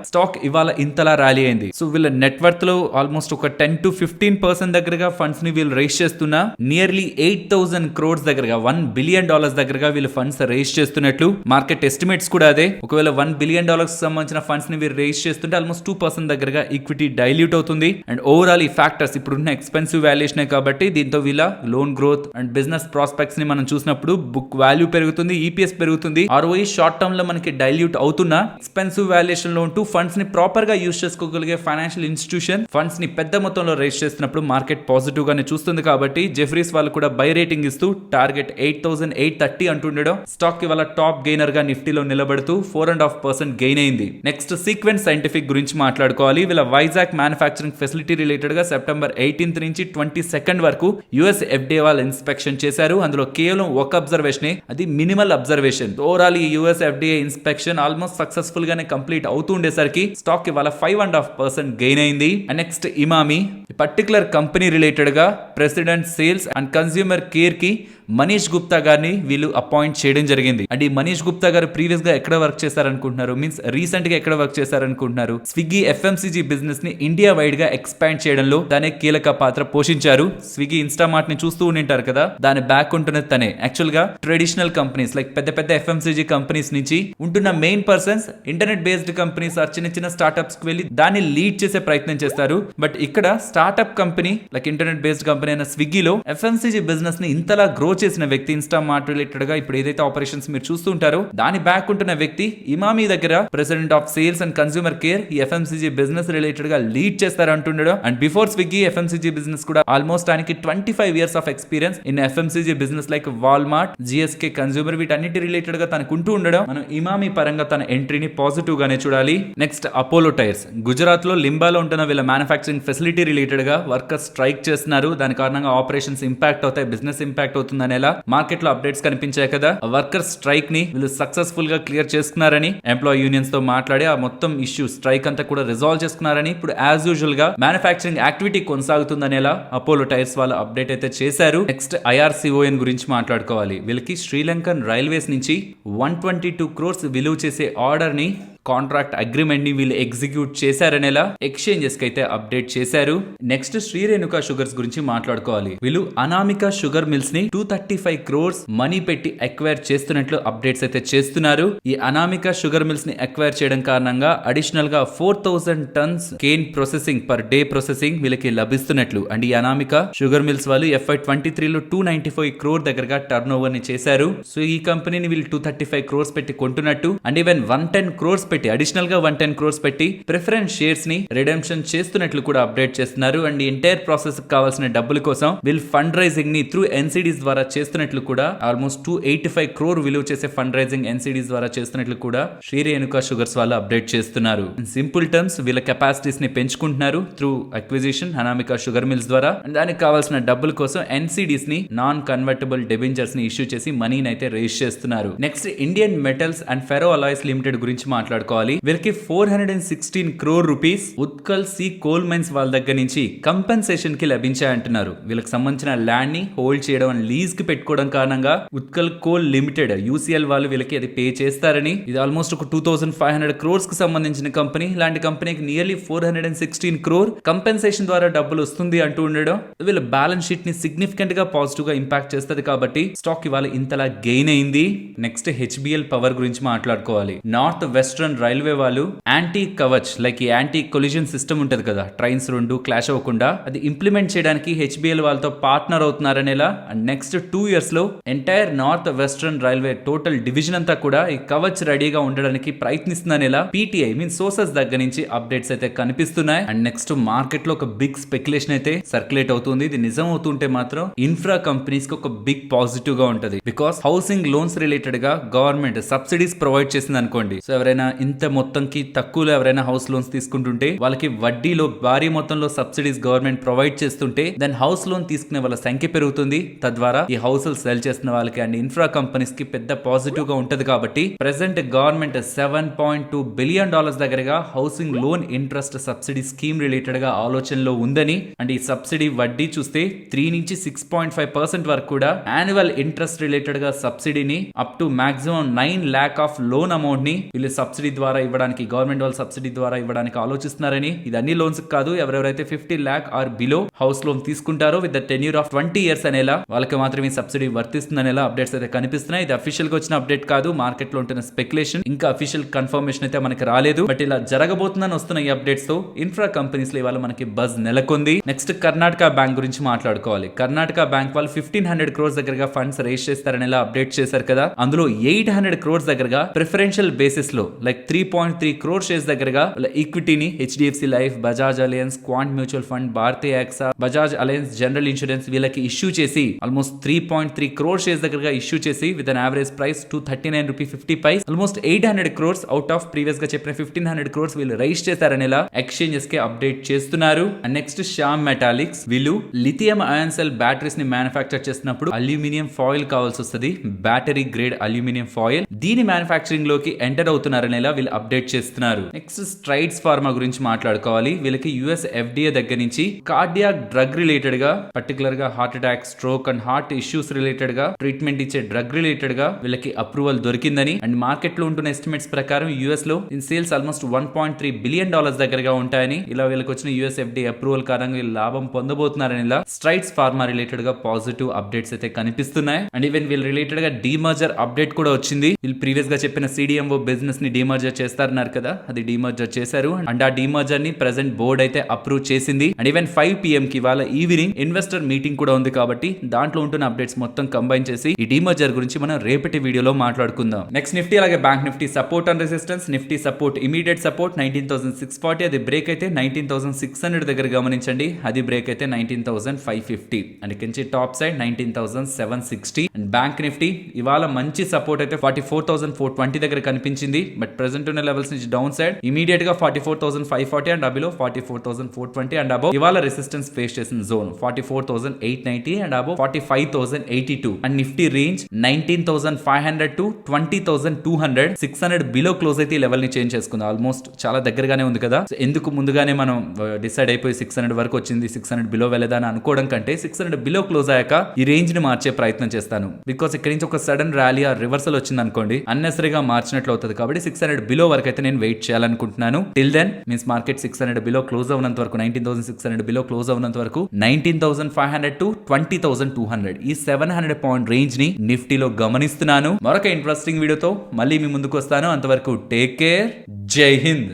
స్టాక్ ఇవాళ ఇంతలా ర్యాలీ అయింది. సో వీళ్ళ నెట్వర్త్ లో ఆల్మోస్ట్ ఒక 10 to 15% దగ్గరగా ఫండ్స్ ని వీళ్ళు రైజ్ చేస్తున్నా, నియర్లీ 8,000 crores దగ్గరగా $1 billion దగ్గరగా వీళ్ళు ఫండ్స్ రైజ్ చేస్తున్నట్లు మార్కెట్ ఎస్టిమేట్స్ కూడా అదే. ఒకవేళ $1 billion సంబంధించిన ఫండ్స్ ని వీళ్ళు రైజ్ చేస్తుంటే ఆల్మోస్ట్ 2% దగ్గరగా ఈక్విటీ డైల్యూట్ అవుతుంది. అండ్ ఓవరాల్ ఈ ఫ్యాక్టర్స్ ఇప్పుడున్న ఎక్స్పెన్సివ్ వాల్యుయేషన్ కాబట్టి దీంతో వీళ్ళ loan growth and business prospects ని మనం చూసినప్పుడు బుక్ వాల్యూ పెరుగుతుంది, EPS పెరుగుతుంది. ROE షార్ట్ టర్మ్ లో మనకి డైల్యూట్ అవుతున్నా ఎక్స్పెన్సివ్ వాల్యుయేషన్ లో ఉంటూ ఫండ్స్ ని ప్రాపర్ గా యూజ్ చేసుకోగలిగే ఫైనాన్షియల్ ఇన్స్టిట్యూషన్ ఫండ్స్ ని పెద్ద మొత్తంలో రైజ్ చేస్తున్నప్పుడు మార్కెట్ పాజిటివ్ గానే చూస్తుంది. కాబట్టి జెఫ్రీస్ వాళ్ళు కూడా బై రేటింగ్ ఇస్తూ టార్గెట్ 8,830 అంటుండడం స్టాక్ ఇవాళ టాప్ గెయినర్ గా నిఫ్టీలో నిలబడుతూ 4.5% గెయిన్ అయింది. నెక్స్ట్ సీక్వెన్స్ సైంటిఫిక్ గురించి మాట్లాడుకోవాలి. వీళ్ళ వైజాగ్ మ్యానుఫ్యాక్చరింగ్ ఫెసిలిటీ రిలేటెడ్ గా సెప్టెంబర్ 18th నుంచి 22nd వరకు US FDA వాళ్ళు ఇన్స్పెక్షన్ చేశారు. అందులో కేవలం ఒక అబ్జర్వేషన్, అది మినిమల్ అబ్జర్వేషన్. ఓవరాల్ ఈ US FDA inspection almost successful గానే కంప్లీట్ అవుతూ ఉండేసరికి స్టాక్ ఇవాళ 5.5% గెయిన్ అయింది. Next Emami particular company related గా president sales and consumer care కి మనీష్ గుప్తా గారిని వీళ్ళు అపాయింట్ చేయడం జరిగింది. అండ్ ఈ మనీష్ గుప్తా గారు ప్రీవియస్ గా ఎక్కడ వర్క్ చేశారనుకుంటున్నారు, మీన్స్ రీసెంట్ గా ఎక్కడ వర్క్ చేశారనుకుంటున్నారు, స్విగ్గీ FMCG బిజినెస్ ని ఇండియా వైడ్ గా ఎక్స్పాండ్ చేయడంలో దాని కీలక పాత్ర పోషించారు. స్విగ్గీ ఇన్స్టామార్ట్ ని చూస్తూ ఉంటారు కదా, దాని బ్యాక్ ఉంటున్నది తనే. యాక్చువల్ గా ట్రెడిషనల్ కంపెనీస్ లైక్ పెద్ద పెద్ద FMCG కంపెనీస్ నుంచి ఉంటున్న main persons internet based companies చిన్న చిన్న స్టార్ట్అప్స్ కి వెళ్ళి దాన్ని లీడ్ చేసే ప్రయత్నం చేస్తారు. బట్ ఇక్కడ startup company like internet based company అయిన స్విగ్గీలో FMCG బిజినెస్ ని ఇంతలా గ్రో చేసిన వ్యక్తి, ఇన్స్టామార్ట్ రిలేటెడ్ గా ఇప్పుడు ఏదైతే ఆపరేషన్స్ మీరు చూస్తూ ఉంటారో దాని బ్యాక్ ఉంటున్న వ్యక్తి ఇమామి దగ్గర president of sales and consumer care ఈ FMCG బిజినెస్ రిలేటెడ్ గా లీడ్ చేస్తారు అంటుండడం. And before Swiggy FMCG business కూడా ఆల్మోస్ట్ ఆయనకి 25 years of experience in FMCG business like Walmart, GSK consumer, వీటన్నిటి రిలేటెడ్ గా తనకు ఉంటూ ఉండడం మనం ఇమామి పరంగా తన ఎంట్రీని పాజిటివ్ గానే చూడాలి. నెక్స్ట్ అపోలో టైర్స్ గుజరాత్ లో లింబాలో ఉంటున్న వీళ్ళ మ్యానుఫ్యాక్చరింగ్ ఫెసిలిటీ రిలేటెడ్ గా వర్కర్స్ స్ట్రైక్ చేస్తున్నారు. దాని కారణంగా ఆపరేషన్స్ ఇంపాక్ట్ అవుతాయి, బిజినెస్ ఇంపాక్ట్ అవుతుంది అనేలా మార్కెట్ లో అప్డేట్స్ కనిపించాయి కదా. వర్కర్ స్ట్రైక్ ని వీళ్ళు సక్సెస్ఫుల్ గా క్లియర్ చేసుకున్నారని ఎంప్లాయీ యూనియన్స్ తో మాట్లాడి ఆ మొత్తం ఇష్యూ స్ట్రైక్ అంతా కూడా రిజాల్వ్ చేసుకున్నారని ఇప్పుడు యాజ్ యూజువల్ గా మ్యానుఫ్యాక్చరింగ్ యాక్టివిటీ కొనసాగుతుందనేలా అపోలో టైర్స్ వాళ్ళు అప్డేట్ అయితే చేశారు. నెక్స్ట్ IRCON గురించి మాట్లాడుకోవాలి. వీళ్ళకి శ్రీలంకన్ రైల్వేస్ నుంచి 122 crores విలువ చేసే ఆర్డర్ ని కాంట్రాక్ట్ అగ్రిమెంట్ ని వీళ్ళు ఎగ్జిక్యూట్ చేశారనేలా ఎక్స్చేంజెస్ కి అయితే అప్డేట్ చేశారు. నెక్స్ట్ శ్రీ రేణుకా షుగర్స్ గురించి మాట్లాడుకోవాలి. వీళ్ళు అనామిక షుగర్ మిల్స్ ని 235 crores మనీ పెట్టి అక్వైర్ చేస్తున్నట్లు అప్డేట్స్ అయితే చేస్తున్నారు. ఈ అనామిక షుగర్ మిల్స్ ని అక్వైర్ చేయడం కారణంగా అడిషనల్ గా 4,000 tons cane processing per day processing వీళ్ళకి లభిస్తున్నట్లు. అండ్ ఈ అనామిక షుగర్ మిల్స్ వాళ్ళు FY23 లో 295 crore దగ్గరగా టర్న్ ఓవర్ ని చేశారు. సో ఈ కంపెనీని వీళ్ళు 235 crores పెట్టి కొంటున్నట్టు అండ్ ఈవెన్ 110 crores పెట్టి అడిషనల్ గా 110 crores పెట్టి ప్రిఫరెన్స్ షేర్స్ ని రిడెంప్షన్ చేస్తున్నట్లు కూడా అప్డేట్ చేస్తున్నారు. అండ్ ఎంటైర్ ప్రాసెస్ కావాల్సిన డబ్బుల కోసం వీళ్ళు ఫండ్ రైజింగ్ ని త్రూ ఎన్సిడీస్ ద్వారా చేస్తున్నట్లు కూడా ఆల్మోస్ట్ 285 crore విలువ చేసే ఫండ్ రైజింగ్ ఎన్సిడీస్ ద్వారా చేస్తున్నట్లు కూడా శ్రీ రేణుకా షుగర్స్ వాళ్ళు అప్డేట్ చేస్తున్నారు. సింపుల్ టర్మ్స్ వీళ్ళ కెపాసిటీస్ ని పెంచుకుంటున్నారు through acquisition Anamika sugar mills ద్వారా. దానికి కావాల్సిన డబ్బుల కోసం ఎన్సిడీస్ ని నాన్ కన్వర్టబుల్ డెబెంచర్స్ ని ఇష్యూ చేసి మనీని అయితే రేస్ చేస్తున్నారు. Next Indian metals and ferro alloys limited గురించి మాట్లాడుకోవాలి. వీళ్ళకి 416 crore rupees Utkal C coal mines వాళ్ళ దగ్గర నుంచి కంపెన్సేషన్ కి లభించాయంటున్నారు. వీళ్ళకి సంబంధించిన ల్యాండ్ ని హోల్డ్ చేయడం అండ్ లీజ్ కి పెట్టుకోవడం కారణంగా ఉత్కల్ కోల్ లిమిటెడ్ యూసీఎల్ వాళ్ళు వీళ్ళకి అది పే చేస్తారని. ఇది ఆల్మోస్ట్ ఒక 2500 crores కి సంబంధించిన కంపెనీ. ఇలాంటి కంపెనీకి నియర్లీ 416 crore కంపెన్సేషన్ ద్వారా డబ్బులు వస్తుంది అంటూ ఉండడం వీళ్ళ బ్యాలెన్స్ షీట్ ని సిగ్నిఫికెంట్ గా పాజిటివ్ గా ఇంపాక్ట్ చేస్తుంది కాబట్టి స్టాక్ ఇవాళ ఇంతలా గెయిన్ అయింది. నెక్స్ట్ హెచ్బిఎల్ పవర్ గురించి మాట్లాడుకోవాలి. నార్త్ వెస్టర్న్ రైల్వే వాళ్ళు anti Kavach like anti collision system ఉంటది కదా, ట్రైన్స్ రెండు క్లాష్ అవ్వకుండా అది ఇంప్లిమెంట్ చేయడానికి హెచ్బిఎల్ వాళ్ళతో పార్ట్నర్ అవుతున్నారనేలా. అండ్ నెక్స్ట్ 2 years లో entire north western railway total division అంతా కూడా ఈ కవచ్ రెడీగా ఉండడానికి ప్రయత్నిస్తుందనేలా పీటీఐ మీన్ సోర్సెస్ దగ్గర నుంచి అప్డేట్స్ అయితే కనిపిస్తున్నాయి. అండ్ నెక్స్ట్ మార్కెట్ లో ఒక బిగ్ స్పెక్యులేషన్ అయితే సర్క్యులేట్ అవుతుంది. ఇది నిజం అవుతుంటే మాత్రం ఇన్ఫ్రా కంపెనీస్ కి ఒక బిగ్ పాజిటివ్ గా ఉంటది. బికాస్ హౌసింగ్ లోన్స్ రిలేటెడ్ గా గవర్నమెంట్ సబ్సిడీస్ ప్రొవైడ్ చేసింది అనుకోండి. సో ఎవరైనా ఇంత మొత్తంకి తక్కువలో ఎవరైనా హౌస్ లోన్స్ తీసుకుంటుంటే వాళ్ళకి వడ్డీలో భారీ మొత్తంలో సబ్సిడీస్ గవర్నమెంట్ ప్రొవైడ్ చేస్తుంటే దాని హౌస్ లోన్ తీసుకునే వాళ్ళ సంఖ్య పెరుగుతుంది. తద్వారా ఈ హౌస్ సెల్ చేస్తున్న వాళ్ళకి అండ్ ఇన్ఫ్రా కంపెనీస్ కి పెద్ద పాజిటివ్ గా ఉంటది. కాబట్టి ప్రెసెంట్ గవర్నమెంట్ $7.2 billion దగ్గరగా housing loan interest subsidy scheme related గా ఆలోచనలో ఉందని. అండ్ ఈ సబ్సిడీ వడ్డీ చూస్తే 3 నుంచి 6.5% వరకు కూడా యాన్యువల్ ఇంట్రెస్ట్ రిలేటెడ్ గా సబ్సిడీని up to maximum 9 lakh of loan amount ని వీళ్ళు సబ్సిడీ ద్వారా ఇవ్వడానికి గవర్నమెంట్ వాళ్ళు సబ్సిడీ ద్వారా ఇవ్వడానికి ఆలోచిస్తున్నారని. ఇది అన్ని లోన్స్ కాదు, ఎవరెవరైతే 50 lakh or below house loan తీసుకుంటారో with the tenure of 20 years అనేలా వాళ్ళకి మాత్రమే సబ్సిడీ వర్తిస్తుందనేలా అప్డేట్స్ అయితే కనిపిస్తున్నాయి. ఇది అఫీషియల్ గా వచ్చిన అప్డేట్ కాదు, మార్కెట్ లో ఉంటున్న స్పెక్యులేషన్. ఇంకా అఫీషియల్ కన్ఫర్మేషన్ అయితే మనకి రాలేదు. బట్ ఇలా జరగబోతుందని వస్తున్న ఈ అప్డేట్స్ తో ఇన్ఫ్రా కంపెనీస్ లో ఇవాళ మనకి బజ్ నెలకొంది. నెక్స్ట్ కర్ణాటక బ్యాంక్ గురించి మాట్లాడుకోవాలి. కర్ణాటక బ్యాంక్ వాళ్ళు 1500 crores దగ్గరగా ఫండ్స్ రేస్ చేస్తారనేలా అప్డేట్ చేశారు కదా. అందులో 800 crores దగ్గరగా ప్రిఫరెన్షియల్ బేసిస్ లో లైక్ 3.3 crore షేర్స్ దగ్గరగా ఈక్విటీని HDFC life, Bajaj Allianz, Quant mutual fund, Bharatiya AXA, Bajaj Allianz general insurance వీళ్ళకి ఇష్యూ చేసి ఆల్మోస్ట్ 3.3 crore షేర్స్ దగ్గరగా ఇష్యూ చేసి with an average price ₹239.50 almost 800 crores out of previous గా చెప్పిన 1500 crores వీళ్ళు రైజ్ చేశారనేలా ఎక్స్చేంజెస్ కి అప్డేట్ చేస్తున్నారు. అండ్ నెక్స్ట్ శ్యామ్ మెటాలిక్స్ వీళ్ళు లిథియం అయాన్ సెల్ బ్యాటరీస్ ని మ్యానుఫ్యాక్చర్ చేస్తున్నప్పుడు అల్యూమినియం ఫాయిల్ కావాల్సి వస్తుంది, బ్యాటరీ గ్రేడ్ అల్యూమినియం ఫాయిల్. దీని మ్యానుఫ్యాక్చరింగ్ లోకి ఎంటర్ అవుతున్నారనేలా వీళ్ళు అప్డేట్ చేస్తున్నారు. నెక్స్ట్ స్ట్రైడ్స్ ఫార్మా గురించి మాట్లాడుకోవాలి. వీళ్ళకి యుఎస్ ఎఫ్డిఏ దగ్గర నుంచి కార్డియాక్ డ్రగ్ రిలేటెడ్ గా పర్టికులర్ గా heart attack, stroke and heart issues related గా ట్రీట్మెంట్ ఇచ్చే డ్రగ్ రిలేటెడ్ గా వీళ్ళకి అప్రూవల్ దొరికిందని. అండ్ మార్కెట్ లో ఉంటున్న ఎస్టిమేట్స్ ప్రకారం యుఎస్ లో ఇన్ సేల్స్ ఆల్మోస్ట్ $1.3 billion దగ్గరగా ఉంటాయని. ఇలా వీళ్ళకి వచ్చిన యుఎస్ ఎఫ్డిఏ అప్రూవల్ కారణంగా వీళ్ళు లాభం పొందబోతున్నారని ఇలా స్ట్రైడ్స్ ఫార్మా రిలేటెడ్ గా పాజిటివ్ అప్డేట్స్ అయితే కనిపిస్తున్నాయి. అండ్ ఈవెన్ వీళ్ళు రిలేటెడ్ గా డీమర్జర్ అప్డేట్ కూడా వచ్చింది. వీళ్ళు ప్రీవియస్ గా చెప్పిన సిడిఎంఓ బిజినెస్ ని డీమర్జర్ చేస్తారన్నారు కదా, అది డీమర్జర్ చేశారు. అండ్ ఆ డీమర్జర్ ని ప్రెసెంట్ బోర్డ్ అయితే అప్రూవ్ చేసింది. అండ్ ఈవెన్ 5 PM కి వాళ్ళ ఈవినింగ్ ఇన్వెస్టర్ మీటింగ్ కూడా ఉంది కాబట్టి దాంట్లో ఉంటున్న అప్డేట్స్ మొత్తం కంబైన్ చేసి ఈ డీమర్జర్ గురించి మనం రేపటి వీడియోలో మాట్లాడుకుందాం. నెక్స్ట్ నిఫ్టీ అలాగే bank Nifty support and resistance. Nifty support immediate support 19,640, అది బ్రేక్ అయితే 19,600 దగ్గర గమనించండి. అది బ్రేక్ అయితే 19,550. అండ్ కించి top side 19,760. And bank Nifty ఇవాళ మంచి సపోర్ట్ అయితే 44,420 దగ్గర కనిపించింది. బట్ ప్రెసెంట్ ఉన్న లెవెల్స్ నుంచి డౌన్ సైడ్ ఇమీడియట్ గా 44,540 అండ్ అబిలో 44,420 అండ్ అబౌవ్ ఇవాళ రెసిస్టెన్స్ ఫేస్ చేసిన zone 44,890 and above 45,082. And Nifty range 19,500 to 20,200. 600 below close అయితే ఈ లెవెల్ ని చేంజ్ చేసుకుంది. ఆల్మోస్ట్ చాలా దగ్గరగానే ఉంది కదా. ఎందుకు ముందుగానే మనం డిసైడ్ అయిపోయి 600 వరకు వచ్చింది, 600 బిలో వెళ్ళదా అని అనుకోవడం కంటే 600 బిలో క్లోజ్ అయ్యాక ఈ రేంజ్ ని మార్చే ప్రయత్నం చేస్తాను. బికాస్ ఇక్కడ నుంచి ఒక సడన్ ర్యాలీ ఆ రివర్సల్ వచ్చింది అనుకోండి, అన్నెసరీగా మార్చినట్లు అవుతుంది. కాబట్టి 600 బిలో వరకు అయితే నేను వెయిట్ చేయాలనుకుంటున్నాను. Till then means market 600 below close అవునంత వరకు, 19,600 బిలో క్లోజ్ అవునంత వరకు 19,500 to 20,200 ఈ 700 పాయింట్ రేంజ్ ని నిఫ్టీలో గమనిస్తున్నాను. మరొక ఇంట్రెస్టింగ్ వీడియోతో మళ్ళీ మీ ముందుకు వస్తాను. అంతవరకు టేక్ కేర్, జై హింద్.